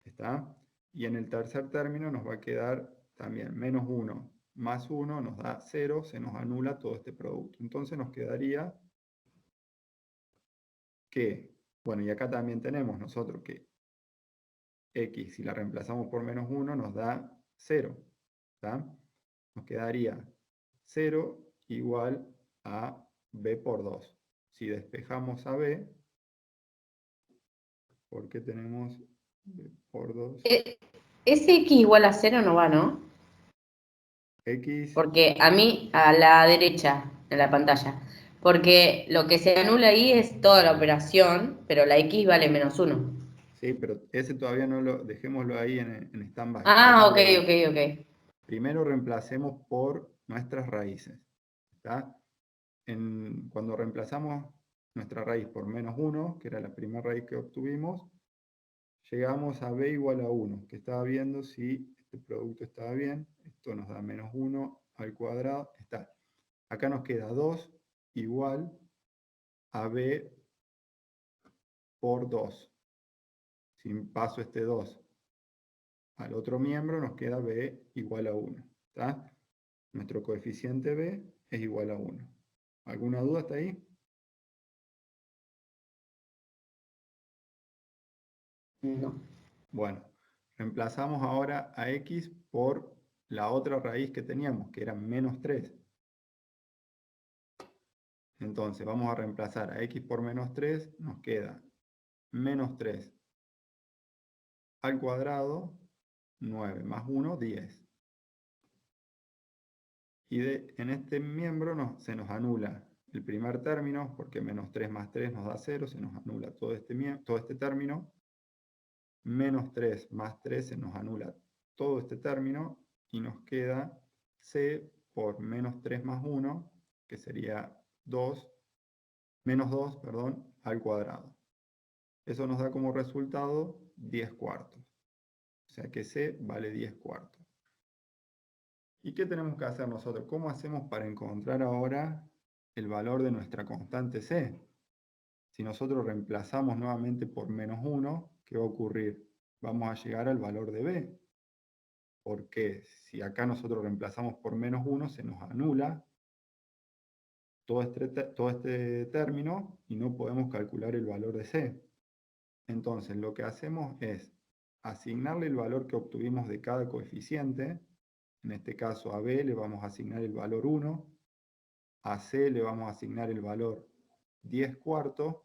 ¿Está? Y en el tercer término nos va a quedar también menos 1 más 1 nos da 0, se nos anula todo este producto. Entonces nos quedaría que, bueno, y acá también tenemos nosotros que x, si la reemplazamos por menos 1, nos da 0. ¿Está? Nos quedaría 0 igual a b por 2. Si despejamos a b, ¿por qué tenemos b por 2? ¿Ese x igual a 0 no va, no? X, Porque a mí, a la derecha de la pantalla, porque lo que se anula ahí es toda la operación, pero la x vale -1. sí, pero ese todavía no lo, dejémoslo ahí en stand-by. Ah, ok, Primero, ok, ok. primero reemplacemos por nuestras raíces. ¿Está? Cuando reemplazamos nuestra raíz por -1, que era la primera raíz que obtuvimos, llegamos a b igual a 1, que estaba viendo si este producto estaba bien. Esto nos da -1 al cuadrado. Está. Acá nos queda 2 igual a b por 2. Si paso este 2 al otro miembro, nos queda b igual a 1. ¿Está? Nuestro coeficiente b es igual a 1. ¿Alguna duda hasta ahí? No. Bueno, reemplazamos ahora a x por la otra raíz que teníamos, que era -3. Entonces vamos a reemplazar a x por -3, nos queda -3 al cuadrado, 9 más 1, 10. Y en este miembro se nos anula el primer término, porque -3 más 3 nos da 0, se nos anula todo este término. -3 más 3 se nos anula todo este término y nos queda c por -3 más 1, que sería 2, -2, perdón, al cuadrado. Eso nos da como resultado 10 cuartos. O sea que c vale 10 cuartos. ¿Y qué tenemos que hacer nosotros? ¿Cómo hacemos para encontrar ahora el valor de nuestra constante c? Si nosotros reemplazamos nuevamente por -1, ¿qué va a ocurrir? Vamos a llegar al valor de b. Porque si acá nosotros reemplazamos por -1, se nos anula todo este término y no podemos calcular el valor de c. Entonces lo que hacemos es asignarle el valor que obtuvimos de cada coeficiente. En este caso a b le vamos a asignar el valor 1, a c le vamos a asignar el valor 10 cuartos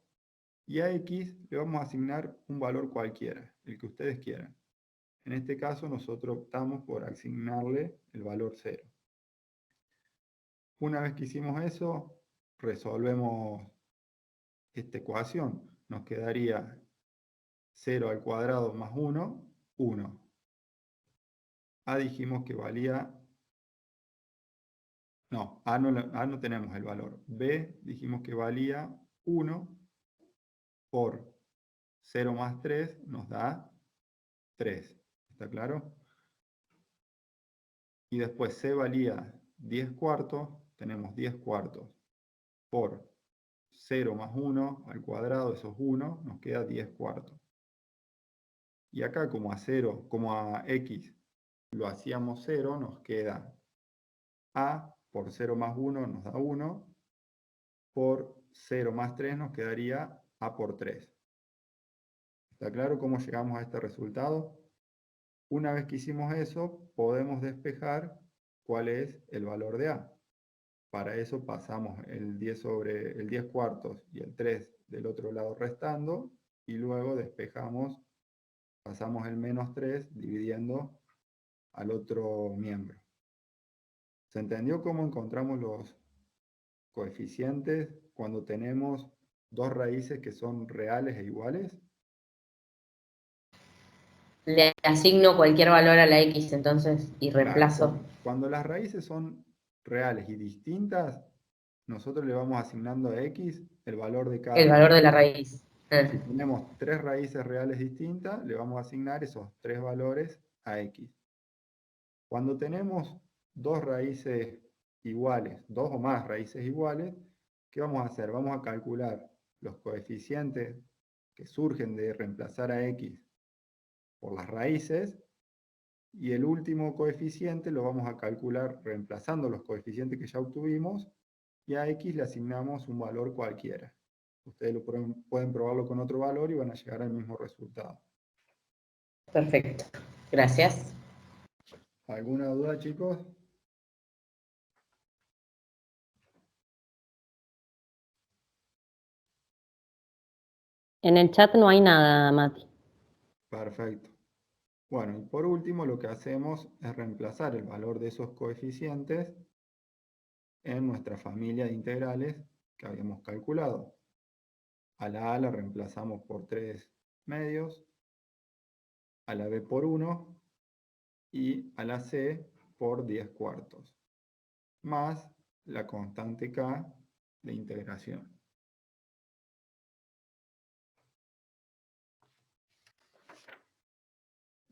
y a x le vamos a asignar un valor cualquiera, el que ustedes quieran. En este caso nosotros optamos por asignarle el valor 0. Una vez que hicimos eso, resolvemos esta ecuación. Nos quedaría 0 al cuadrado más 1, 1. A dijimos que valía... No, A no tenemos el valor. B dijimos que valía 1 por 0 más 3 nos da 3. ¿Está claro? Y después C valía 10 cuartos. Tenemos 10 cuartos por 0 más 1 al cuadrado, eso es 1, nos queda 10 cuartos. Y acá como a x lo hacíamos 0, nos queda a por 0 más 1 nos da 1, por 0 más 3 nos quedaría a por 3. ¿Está claro cómo llegamos a este resultado? Una vez que hicimos eso, podemos despejar cuál es el valor de a. Para eso pasamos el 10 cuartos y el 3 del otro lado restando, y luego despejamos, pasamos el -3 dividiendo al otro miembro. ¿Se entendió cómo encontramos los coeficientes cuando tenemos dos raíces que son reales e iguales? Le asigno cualquier valor a la x entonces y Claro, reemplazo. cuando las raíces son reales y distintas, nosotros le vamos asignando a x el valor de cada El raíz. valor de la raíz. Si tenemos tres raíces reales distintas, le vamos a asignar esos tres valores a x. Cuando tenemos dos raíces iguales, dos o más raíces iguales, ¿qué vamos a hacer? Vamos a calcular los coeficientes que surgen de reemplazar a x por las raíces, y el último coeficiente lo vamos a calcular reemplazando los coeficientes que ya obtuvimos, y a x le asignamos un valor cualquiera. Ustedes pueden probarlo con otro valor y van a llegar al mismo resultado. Perfecto. Gracias. ¿Alguna duda, chicos? En el chat no hay nada, Mati. Perfecto. Bueno, y por último lo que hacemos es reemplazar el valor de esos coeficientes en nuestra familia de integrales que habíamos calculado. A la A la reemplazamos por 3 medios, a la B por 1 y a la C por 10 cuartos, más la constante K de integración.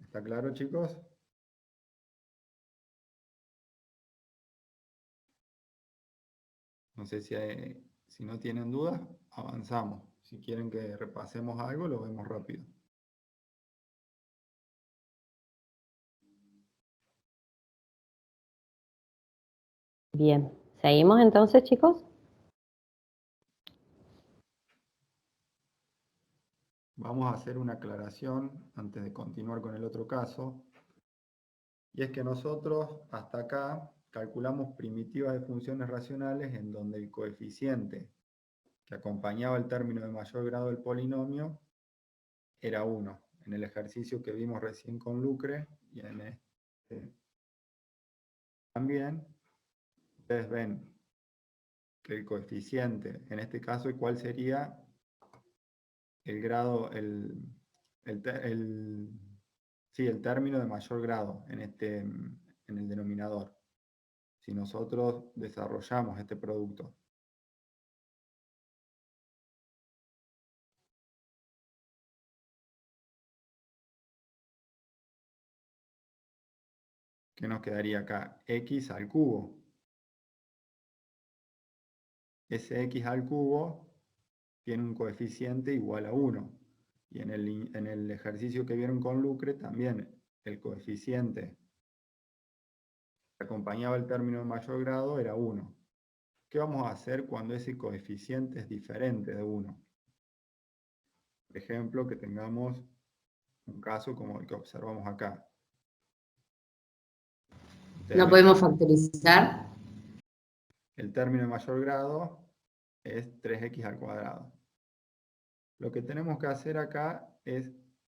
¿Está claro, chicos? No sé si no tienen dudas, avanzamos. Si quieren que repasemos algo, lo vemos rápido. Bien, ¿seguimos entonces, chicos? Vamos a hacer una aclaración antes de continuar con el otro caso. Y es que nosotros hasta acá calculamos primitivas de funciones racionales en donde el coeficiente que acompañaba el término de mayor grado del polinomio era 1. En el ejercicio que vimos recién con Lucre y en este también, ustedes ven que el coeficiente, en este caso, ¿cuál sería el grado, el término de mayor grado en el denominador? Si nosotros desarrollamos este producto. ¿Qué nos quedaría acá? X al cubo. Ese X al cubo tiene un coeficiente igual a 1. Y en el ejercicio que vieron con Lucre también el coeficiente que acompañaba el término de mayor grado era 1. ¿Qué vamos a hacer cuando ese coeficiente es diferente de 1? Por ejemplo, que tengamos un caso como el que observamos acá. ¿No podemos factorizar? El término de mayor grado es 3x al cuadrado. Lo que tenemos que hacer acá es,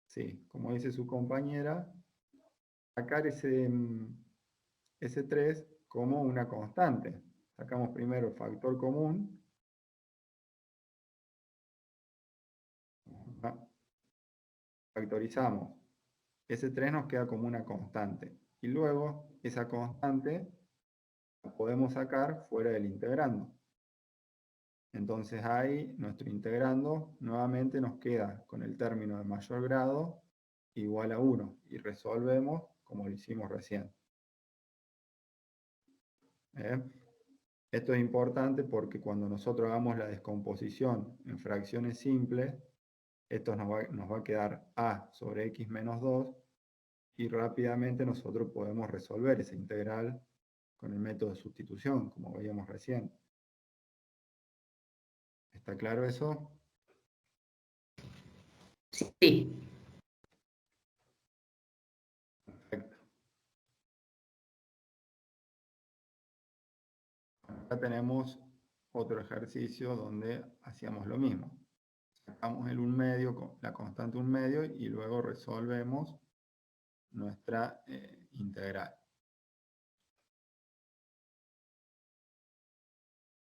sí, como dice su compañera, sacar ese 3 como una constante. Sacamos primero el factor común. Factorizamos. Ese 3 nos queda como una constante. Y luego esa constante la podemos sacar fuera del integrando. Entonces ahí nuestro integrando nuevamente nos queda con el término de mayor grado igual a 1. Y resolvemos como lo hicimos recién. Esto es importante porque cuando nosotros hagamos la descomposición en fracciones simples, esto nos va a quedar a sobre x menos 2 y rápidamente nosotros podemos resolver esa integral con el método de sustitución, como veíamos recién. ¿Está claro eso? Sí. Perfecto. Acá tenemos otro ejercicio donde hacíamos lo mismo. Sacamos el 1 medio, la constante 1 medio, y luego resolvemos nuestra integral.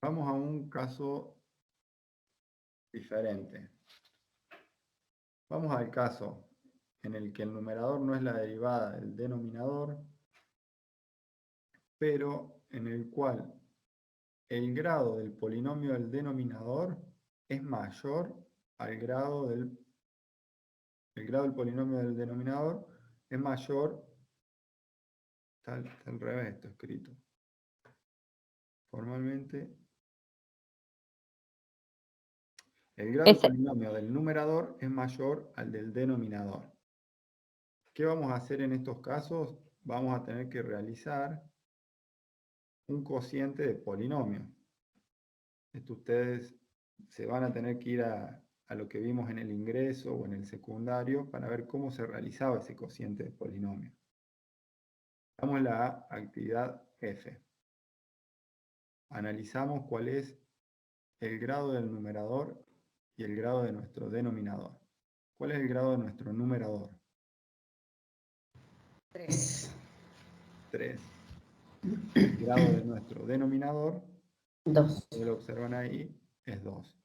Vamos a un caso diferente. Vamos al caso en el que el numerador no es la derivada del denominador, pero en el cual el grado del polinomio del denominador es mayor al grado del polinomio del denominador es mayor, está al revés esto escrito, formalmente, el grado del polinomio del numerador es mayor al del denominador. ¿Qué vamos a hacer en estos casos? Vamos a tener que realizar un cociente de polinomio. Esto ustedes se van a tener que ir a lo que vimos en el ingreso o en el secundario para ver cómo se realizaba ese cociente de polinomio. Damos la actividad F. Analizamos cuál es el grado del numerador y el grado de nuestro denominador. ¿Cuál es el grado de nuestro numerador? 3. 3. El grado de nuestro denominador, 2. ustedes lo observan ahí, es 2.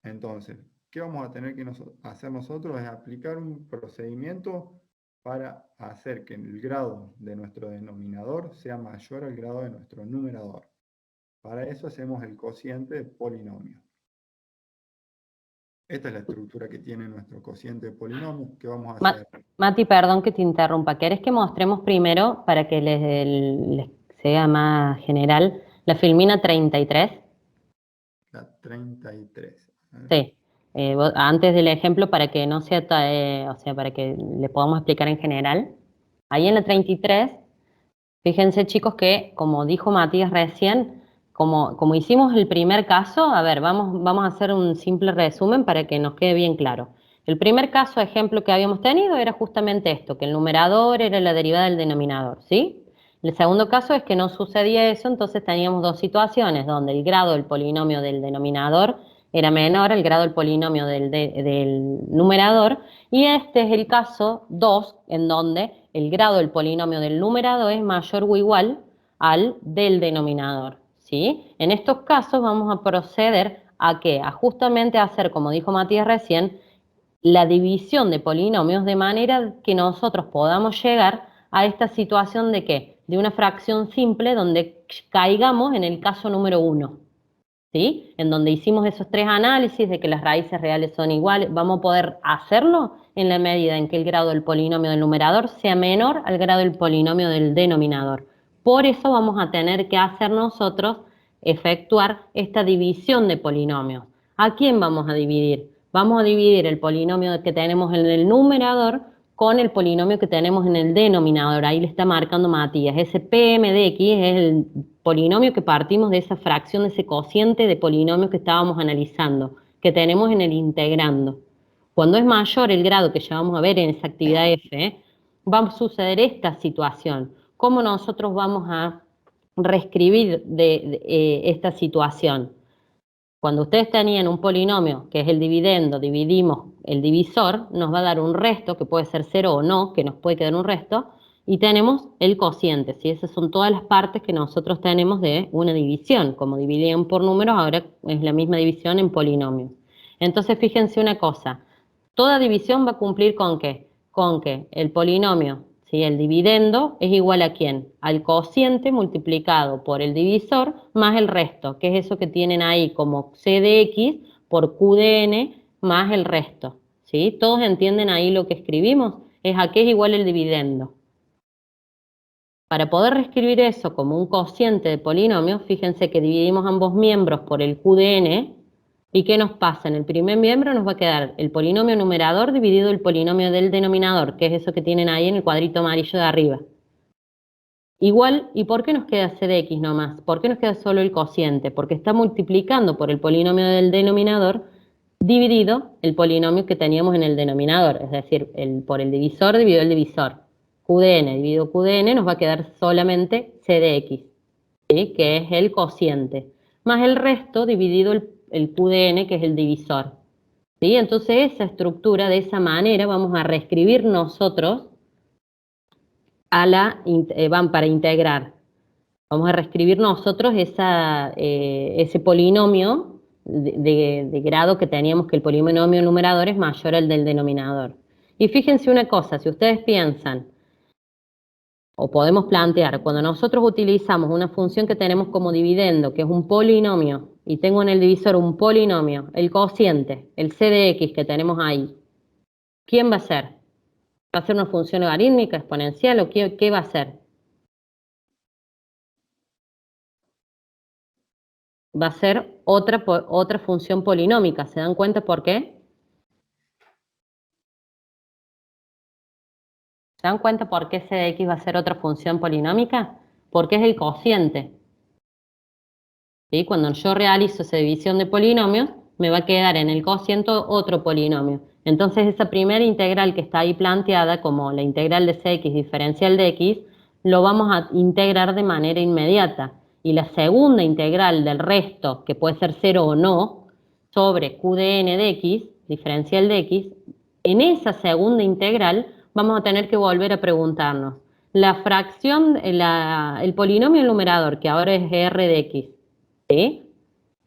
Entonces, ¿qué vamos a tener que hacer nosotros? Es aplicar un procedimiento para hacer que el grado de nuestro denominador sea mayor al grado de nuestro numerador. Para eso hacemos el cociente de polinomio. Esta es la estructura que tiene nuestro cociente de polinomio. ¿Qué vamos a hacer? Mati, perdón que te interrumpa. ¿Querés que mostremos primero, para que les sea más general, la filmina 33? La 33. Sí. Antes del ejemplo, para que no sea, o sea, para que le podamos explicar en general. Ahí en la 33, fíjense chicos que, como dijo Matías recién, como hicimos el primer caso, a ver, vamos a hacer un simple resumen para que nos quede bien claro. El primer caso, ejemplo que habíamos tenido era justamente esto, que el numerador era la derivada del denominador, ¿sí? El segundo caso es que no sucedía eso, entonces teníamos dos situaciones donde el grado del polinomio del denominador era menor al grado del polinomio del numerador, y este es el caso 2, en donde el grado del polinomio del numerador es mayor o igual al del denominador, ¿sí? En estos casos vamos a proceder a ¿qué? A justamente hacer, como dijo Matías recién, la división de polinomios de manera que nosotros podamos llegar a esta situación de ¿qué? De una fracción simple donde caigamos en el caso número 1. ¿Sí? En donde hicimos esos tres análisis de que las raíces reales son iguales, vamos a poder hacerlo en la medida en que el grado del polinomio del numerador sea menor al grado del polinomio del denominador. Por eso vamos a tener que hacer nosotros efectuar esta división de polinomios. ¿A quién vamos a dividir? Vamos a dividir el polinomio que tenemos en el numerador con el polinomio que tenemos en el denominador. Ahí le está marcando Matías. Ese PM de X es el polinomio que partimos de esa fracción, de ese cociente de polinomios que estábamos analizando, que tenemos en el integrando. Cuando es mayor el grado que ya vamos a ver en esa actividad F, va a suceder esta situación. ¿Cómo nosotros vamos a reescribir esta situación? Cuando ustedes tenían un polinomio, que es el dividendo, dividimos el divisor, nos va a dar un resto, que puede ser 0 o no, que nos puede quedar un resto, y tenemos el cociente, ¿sí? Esas son todas las partes que nosotros tenemos de una división. Como dividían por números, ahora es la misma división en polinomios. Entonces, fíjense una cosa, toda división va a cumplir ¿con qué? Con que el polinomio, ¿sí? El dividendo es igual ¿a quién? Al cociente multiplicado por el divisor más el resto, que es eso que tienen ahí como C de X por Q de N más el resto, ¿sí? ¿Todos entienden ahí lo que escribimos? Es a qué es igual el dividendo. Para poder reescribir eso como un cociente de polinomios, fíjense que dividimos ambos miembros por el Q de N, ¿y qué nos pasa? En el primer miembro nos va a quedar el polinomio numerador dividido el polinomio del denominador, que es eso que tienen ahí en el cuadrito amarillo de arriba. Igual, ¿y por qué nos queda C de X nomás? ¿Por qué nos queda solo el cociente? Porque está multiplicando por el polinomio del denominador dividido el polinomio que teníamos en el denominador, es decir, por el divisor dividido el divisor. Q de N dividido Q de N nos va a quedar solamente C de X, ¿sí? Que es el cociente, más el resto dividido el Q de N, que es el divisor, ¿sí? Entonces esa estructura, de esa manera, vamos a reescribir nosotros para integrar. Vamos a reescribir nosotros ese polinomio de grado que teníamos, que el polinomio numerador es mayor al del denominador. Y fíjense una cosa, si ustedes piensan, o podemos plantear, cuando nosotros utilizamos una función que tenemos como dividendo, que es un polinomio, y tengo en el divisor un polinomio, el cociente, el C de X que tenemos ahí, ¿quién va a ser? ¿Va a ser una función logarítmica, exponencial, o qué va a ser? Va a ser otra función polinómica. ¿Se dan cuenta por qué? ¿Se dan cuenta por qué C de X va a ser otra función polinómica? Porque es el cociente. ¿Sí? Cuando yo realizo esa división de polinomios, me va a quedar en el cociente otro polinomio. Entonces esa primera integral que está ahí planteada como la integral de Cx diferencial de X, lo vamos a integrar de manera inmediata. Y la segunda integral del resto, que puede ser 0 o no, sobre Q de N de X, diferencial de X, en esa segunda integral vamos a tener que volver a preguntarnos. La fracción, el polinomio numerador, que ahora es r de x, ¿sí?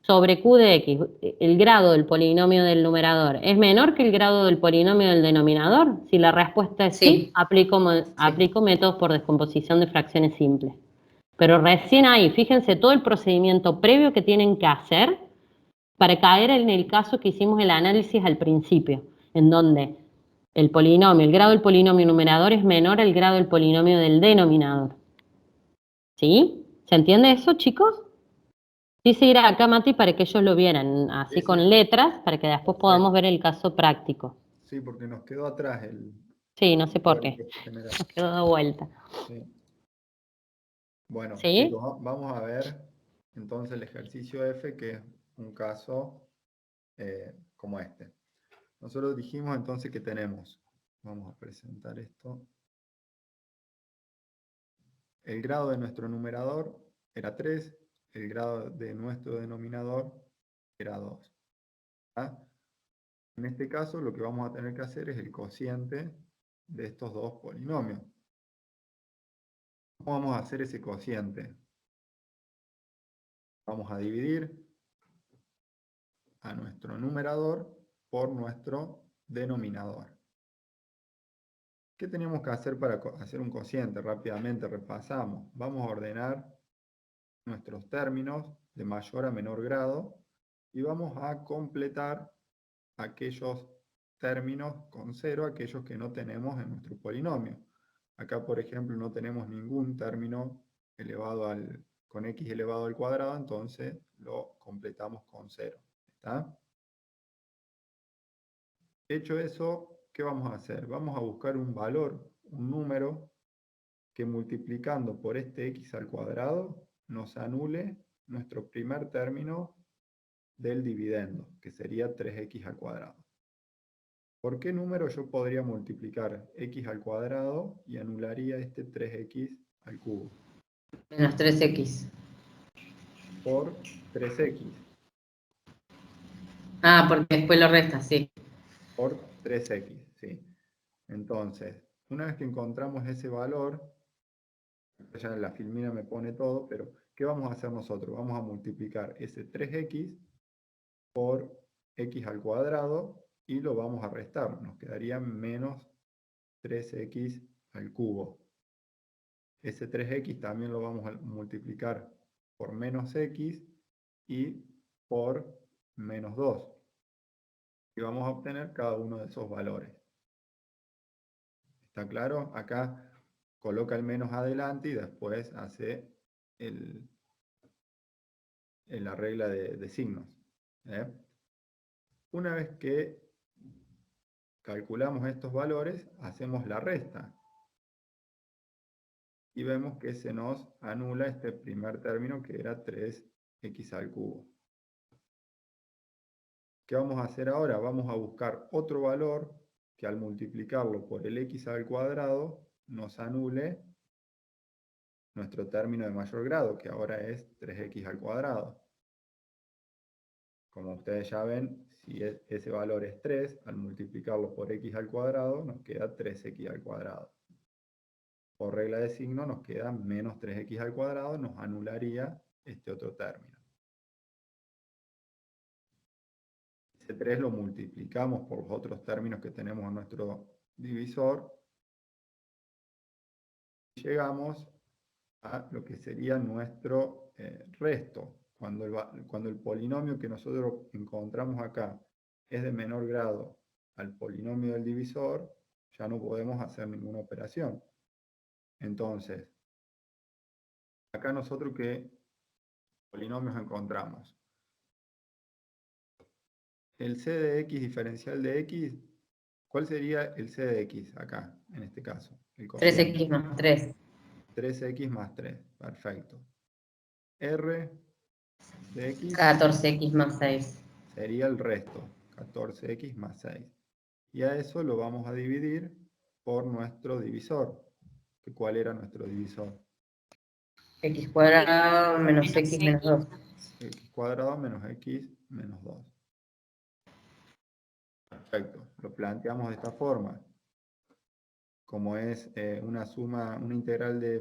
Sobre q de x, el grado del polinomio del numerador, ¿es menor que el grado del polinomio del denominador? Si la respuesta es sí, aplico métodos por descomposición de fracciones simples. Pero recién ahí, fíjense todo el procedimiento previo que tienen que hacer para caer en el caso que hicimos el análisis al principio, en donde el polinomio, el grado del polinomio numerador es menor al grado del polinomio del denominador. ¿Sí? ¿Se entiende eso, chicos? Quise ir acá, Mati, para que ellos lo vieran así Sí, con sí. letras, para que después podamos ver el caso práctico. Sí, porque nos quedó atrás Sí, no sé por qué. cálculo general. Nos quedó de vuelta. Sí. Bueno, ¿Sí? chicos, vamos a ver entonces el ejercicio F, que es un caso como este. Nosotros dijimos entonces que tenemos, vamos a presentar esto, el grado de nuestro numerador era 3, el grado de nuestro denominador era 2. ¿Ah? En este caso lo que vamos a tener que hacer es el cociente de estos dos polinomios. ¿Cómo vamos a hacer ese cociente? Vamos a dividir a nuestro numerador por nuestro denominador. ¿Qué tenemos que hacer para hacer un cociente? Rápidamente repasamos. Vamos a ordenar nuestros términos de mayor a menor grado y vamos a completar aquellos términos con 0, aquellos que no tenemos en nuestro polinomio. Acá, por ejemplo, no tenemos ningún término con x elevado al cuadrado, entonces lo completamos con 0. ¿Está? Hecho eso, ¿qué vamos a hacer? Vamos a buscar un valor, un número, que multiplicando por este x al cuadrado nos anule nuestro primer término del dividendo, que sería 3x al cuadrado. ¿Por qué número yo podría multiplicar x al cuadrado y anularía este 3x al cubo? Menos 3x. Por 3x. Ah, porque después lo restas, sí. Por 3x, ¿sí? Entonces, una vez que encontramos ese valor, ya en la filmina me pone todo, pero ¿qué vamos a hacer nosotros? Vamos a multiplicar ese 3x por x al cuadrado y lo vamos a restar. Nos quedaría menos 3x al cubo. Ese 3x también lo vamos a multiplicar por menos x y por menos 2. Y vamos a obtener cada uno de esos valores. ¿Está claro? Acá coloca el menos adelante y después hace la regla de signos. Una vez que calculamos estos valores, hacemos la resta. Y vemos que se nos anula este primer término que era 3x al cubo. ¿Qué vamos a hacer ahora? Vamos a buscar otro valor que al multiplicarlo por el x al cuadrado nos anule nuestro término de mayor grado, que ahora es 3x al cuadrado. Como ustedes ya ven, si ese valor es 3, al multiplicarlo por x al cuadrado nos queda 3x al cuadrado. Por regla de signo nos queda menos 3x al cuadrado, nos anularía este otro término. Ese 3 lo multiplicamos por los otros términos que tenemos en nuestro divisor. Y llegamos a lo que sería nuestro resto. Cuando el polinomio que nosotros encontramos acá es de menor grado al polinomio del divisor, ya no podemos hacer ninguna operación. Entonces, acá nosotros ¿qué polinomios encontramos? El c de x diferencial de x, ¿cuál sería el c de x acá, en este caso? El 3x más 3. 3x más 3, perfecto. R de x 14x más 6. sería el resto, 14x más 6. Y a eso lo vamos a dividir por nuestro divisor. ¿Cuál era nuestro divisor? X cuadrado menos x menos 2. X cuadrado menos x menos 2. Perfecto, lo planteamos de esta forma. como es una suma, una integral de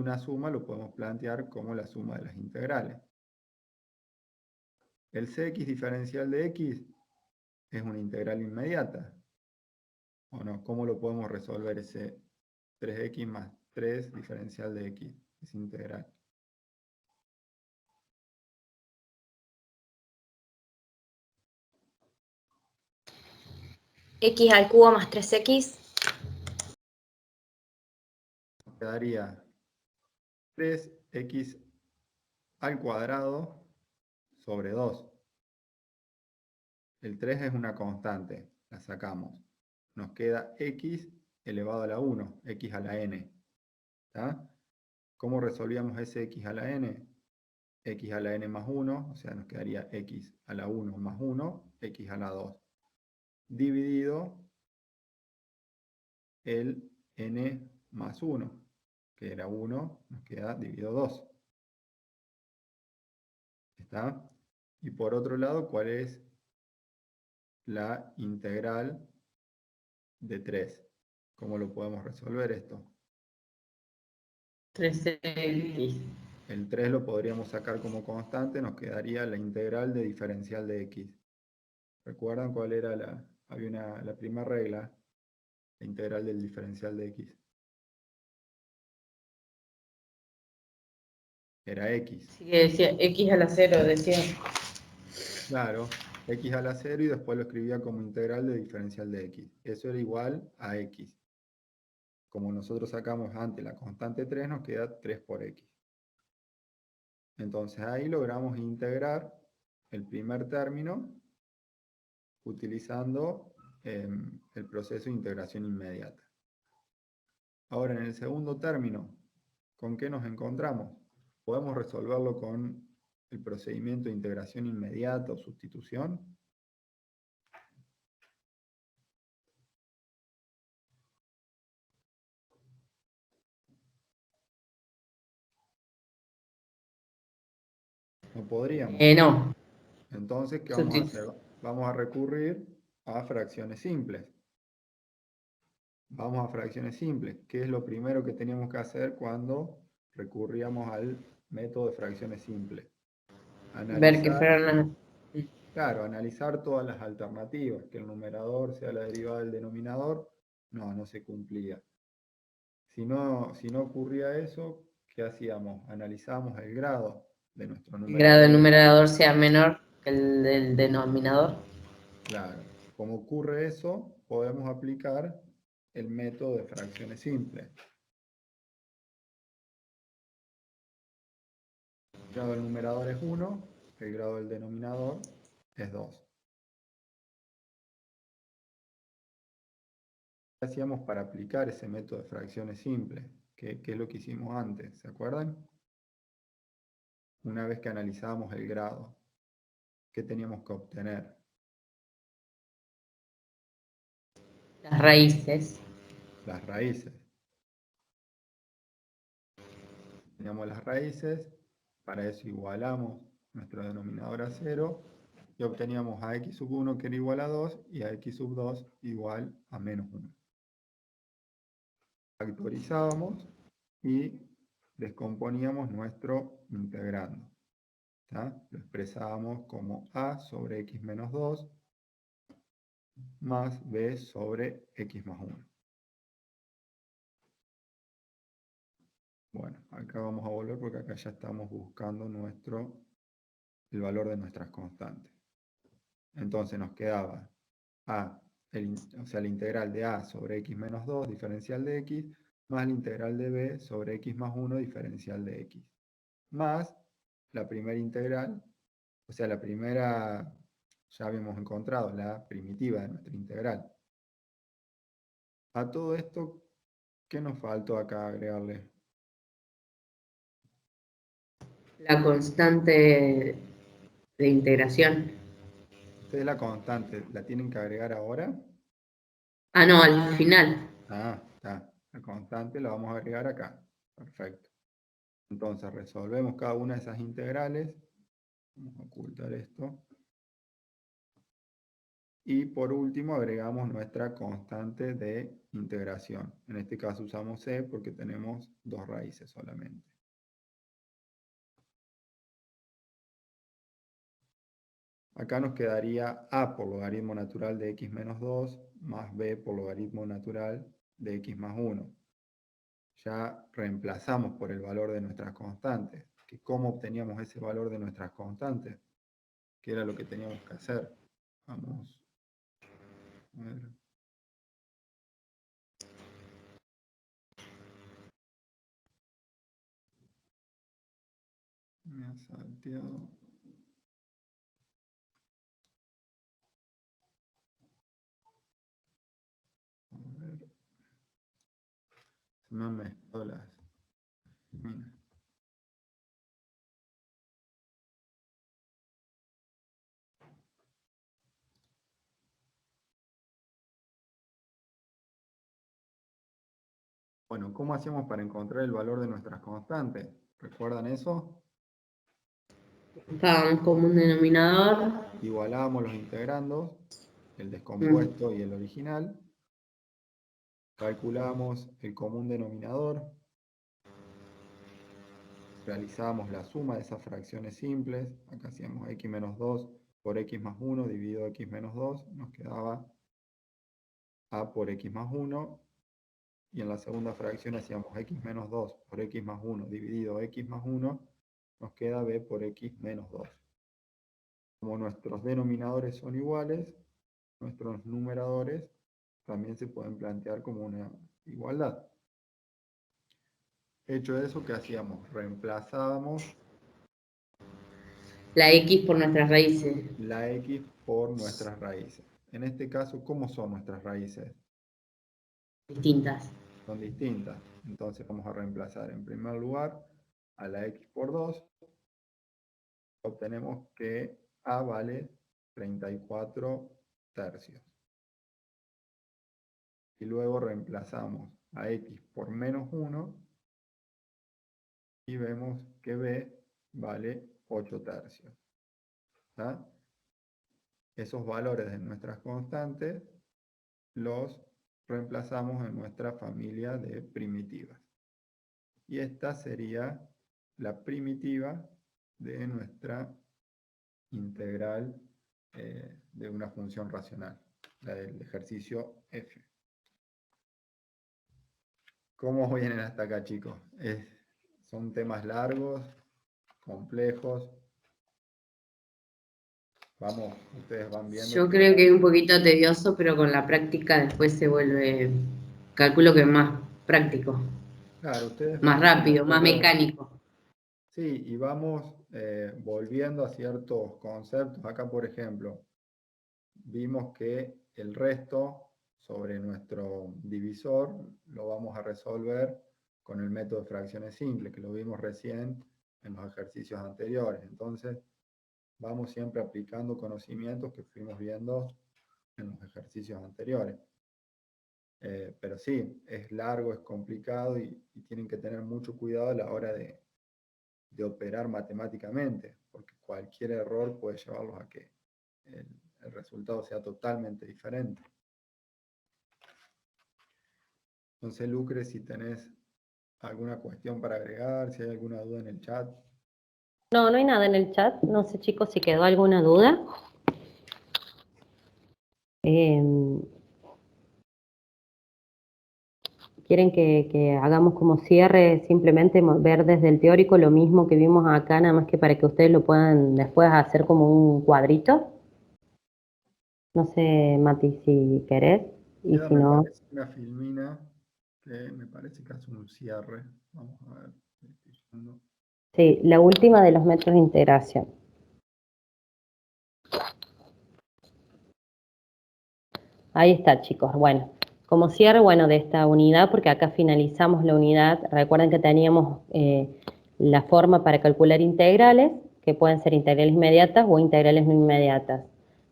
una suma, lo podemos plantear como la suma de las integrales. El cx diferencial de x es una integral inmediata, ¿o no? ¿Cómo lo podemos resolver ese 3x más 3 diferencial de x? Es integral. X al cubo más 3x. Quedaría 3x al cuadrado sobre 2. El 3 es una constante, la sacamos. Nos queda x elevado a la 1, x a la n. ¿Está? ¿Cómo resolvíamos ese x a la n? X a la n más 1, o sea, nos quedaría x a la 1 más 1, x a la 2. Dividido el n más 1, que era 1, nos queda dividido 2. ¿Está? Y por otro lado, ¿cuál es la integral de 3? ¿Cómo lo podemos resolver esto? 3x. El 3 lo podríamos sacar como constante, nos quedaría la integral de diferencial de x. ¿Recuerdan cuál era la primera regla? La integral del diferencial de x. Era x. Así que decía x a la 0, decía. Claro, x a la 0 y después lo escribía como integral de diferencial de x. Eso era igual a x. Como nosotros sacamos antes la constante 3, nos queda 3 por x. Entonces ahí logramos integrar el primer término utilizando el proceso de integración inmediata. Ahora en el segundo término, ¿con qué nos encontramos? Podemos resolverlo con el procedimiento de integración inmediata o sustitución. No podríamos. No. Entonces, ¿qué vamos a hacer? Vamos a recurrir a fracciones simples. Vamos a fracciones simples. ¿Qué es lo primero que teníamos que hacer cuando recurríamos al método de fracciones simples? Ver que fueron. Claro, analizar todas las alternativas, que el numerador sea la derivada del denominador, no se cumplía. Si no ocurría eso, ¿qué hacíamos? Analizábamos el grado de nuestro El numerador. grado del numerador sea menor que el del denominador. Claro, como ocurre eso, podemos aplicar el método de fracciones simples. El grado del numerador es 1, el grado del denominador es 2. ¿Qué hacíamos para aplicar ese método de fracciones simples? ¿Qué es lo que hicimos antes? ¿Se acuerdan? Una vez que analizábamos el grado, ¿qué teníamos que obtener? Las raíces. Las raíces. Teníamos las raíces, para eso igualamos nuestro denominador a 0 y obteníamos a x sub 1 que era igual a 2 y a x sub 2 igual a menos 1. Factorizábamos y descomponíamos nuestro integrando. ¿Tá? Lo expresábamos como a sobre x menos 2 más b sobre x más 1. Bueno, acá vamos a volver porque acá ya estamos buscando el valor de nuestras constantes. Entonces nos quedaba la integral de a sobre x menos 2 diferencial de x más la integral de b sobre x más 1 diferencial de x. Más la primera integral, o sea, la primera, ya habíamos encontrado la primitiva de nuestra integral. A todo esto, ¿qué nos faltó acá agregarle? La constante de integración. Ustedes la constante, ¿la tienen que agregar ahora? Ah, no, al final. Ah, está. La constante la vamos a agregar acá. Perfecto. Entonces resolvemos cada una de esas integrales. Vamos a ocultar esto. Y por último agregamos nuestra constante de integración. En este caso usamos c porque tenemos dos raíces solamente. Acá nos quedaría a por logaritmo natural de x menos 2 más b por logaritmo natural de x más 1. Ya reemplazamos por el valor de nuestras constantes. ¿Cómo obteníamos ese valor de nuestras constantes? ¿Qué era lo que teníamos que hacer? Vamos a ver. Me ha salteado. A ver. Se me han mezclado las. Mira. Bueno, ¿cómo hacemos para encontrar el valor de nuestras constantes? ¿Recuerdan eso? Buscábamos como un denominador. Igualábamos los integrandos, el descompuesto y el original. Calculamos el común denominador. Realizábamos la suma de esas fracciones simples. Acá hacíamos x menos 2 por x más 1 dividido x menos 2. Nos quedaba a por x más 1. Y en la segunda fracción hacíamos x menos 2 por x más 1 dividido x más 1. Nos queda b por x menos 2. Como nuestros denominadores son iguales, nuestros numeradores también se pueden plantear como una igualdad. Hecho eso, ¿qué hacíamos? Reemplazábamos La x por nuestras raíces. la x por nuestras raíces. En este caso, ¿cómo son nuestras raíces? Distintas. Son distintas. Entonces vamos a reemplazar en primer lugar a la x por 2. Obtenemos que a vale 34 tercios. Y luego reemplazamos a x por menos 1 y vemos que b vale 8 tercios. ¿Tá? Esos valores de nuestras constantes los reemplazamos en nuestra familia de primitivas. Y esta sería la primitiva de nuestra integral de una función racional, la del ejercicio f. ¿Cómo vienen hasta acá, chicos? Son temas largos, complejos. Vamos, ustedes van viendo. Yo creo que es un poquito tedioso, pero con la práctica después se vuelve, calculo que más práctico. Claro, ustedes más rápido, más mecánico. Sí, y vamos volviendo a ciertos conceptos. Acá, por ejemplo, vimos que el resto sobre nuestro divisor lo vamos a resolver con el método de fracciones simples, que lo vimos recién en los ejercicios anteriores. Entonces, vamos siempre aplicando conocimientos que fuimos viendo en los ejercicios anteriores. Pero sí, es largo, es complicado y tienen que tener mucho cuidado a la hora de operar matemáticamente, porque cualquier error puede llevarlos a que el resultado sea totalmente diferente. Entonces, Lucre, si tenés alguna cuestión para agregar, si hay alguna duda en el chat. No, no hay nada en el chat. No sé, chicos, si quedó alguna duda. ¿Quieren que hagamos como cierre, simplemente ver desde el teórico lo mismo que vimos acá, nada más que para que ustedes lo puedan después hacer como un cuadrito? No sé, Mati, si querés, y si no... Me parece una filmina que me parece que hace un cierre. Vamos a ver. Sí, la última de los métodos de integración. Ahí está, chicos. Bueno, como cierre, bueno, de esta unidad, porque acá finalizamos la unidad. Recuerden que teníamos la forma para calcular integrales, que pueden ser integrales inmediatas o integrales no inmediatas.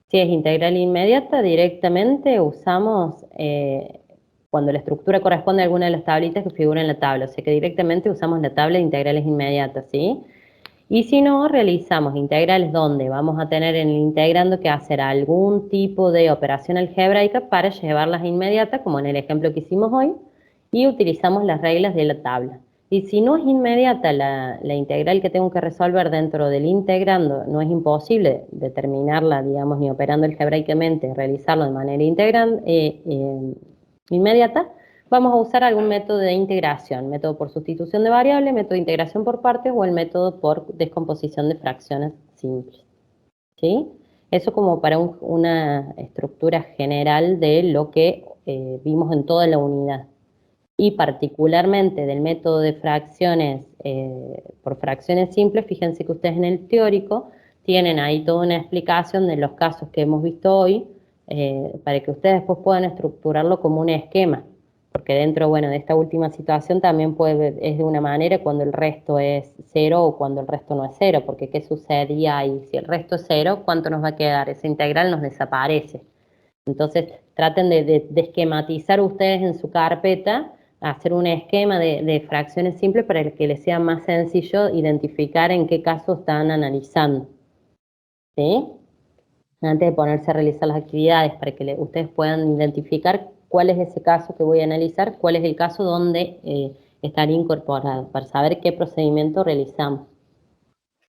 Si es integral inmediata, directamente usamos, cuando la estructura corresponde a alguna de las tablitas que figuran en la tabla, o sea que directamente usamos la tabla de integrales inmediatas, ¿sí? Y si no, realizamos integrales donde vamos a tener en el integrando que hacer algún tipo de operación algebraica para llevarlas a inmediata, como en el ejemplo que hicimos hoy, y utilizamos las reglas de la tabla. Y si no es inmediata la integral que tengo que resolver dentro del integrando, no es imposible determinarla, digamos, ni operando algebraicamente, realizarlo de manera inmediata, vamos a usar algún método de integración, método por sustitución de variables, método de integración por partes o el método por descomposición de fracciones simples. ¿Sí? Eso como para una estructura general de lo que vimos en toda la unidad. Y particularmente del método de fracciones por fracciones simples, fíjense que ustedes en el teórico tienen ahí toda una explicación de los casos que hemos visto hoy, para que ustedes después puedan estructurarlo como un esquema, porque dentro, bueno, de esta última situación también es de una manera cuando el resto es 0 o cuando el resto no es 0, porque ¿qué sucedería ahí? Si el resto es 0, ¿cuánto nos va a quedar? Esa integral nos desaparece. Entonces, traten de esquematizar ustedes en su carpeta, hacer un esquema de fracciones simples para que les sea más sencillo identificar en qué caso están analizando. ¿Sí? Antes de ponerse a realizar las actividades, para que ustedes puedan identificar cuál es ese caso que voy a analizar, cuál es el caso donde estaría incorporado, para saber qué procedimiento realizamos.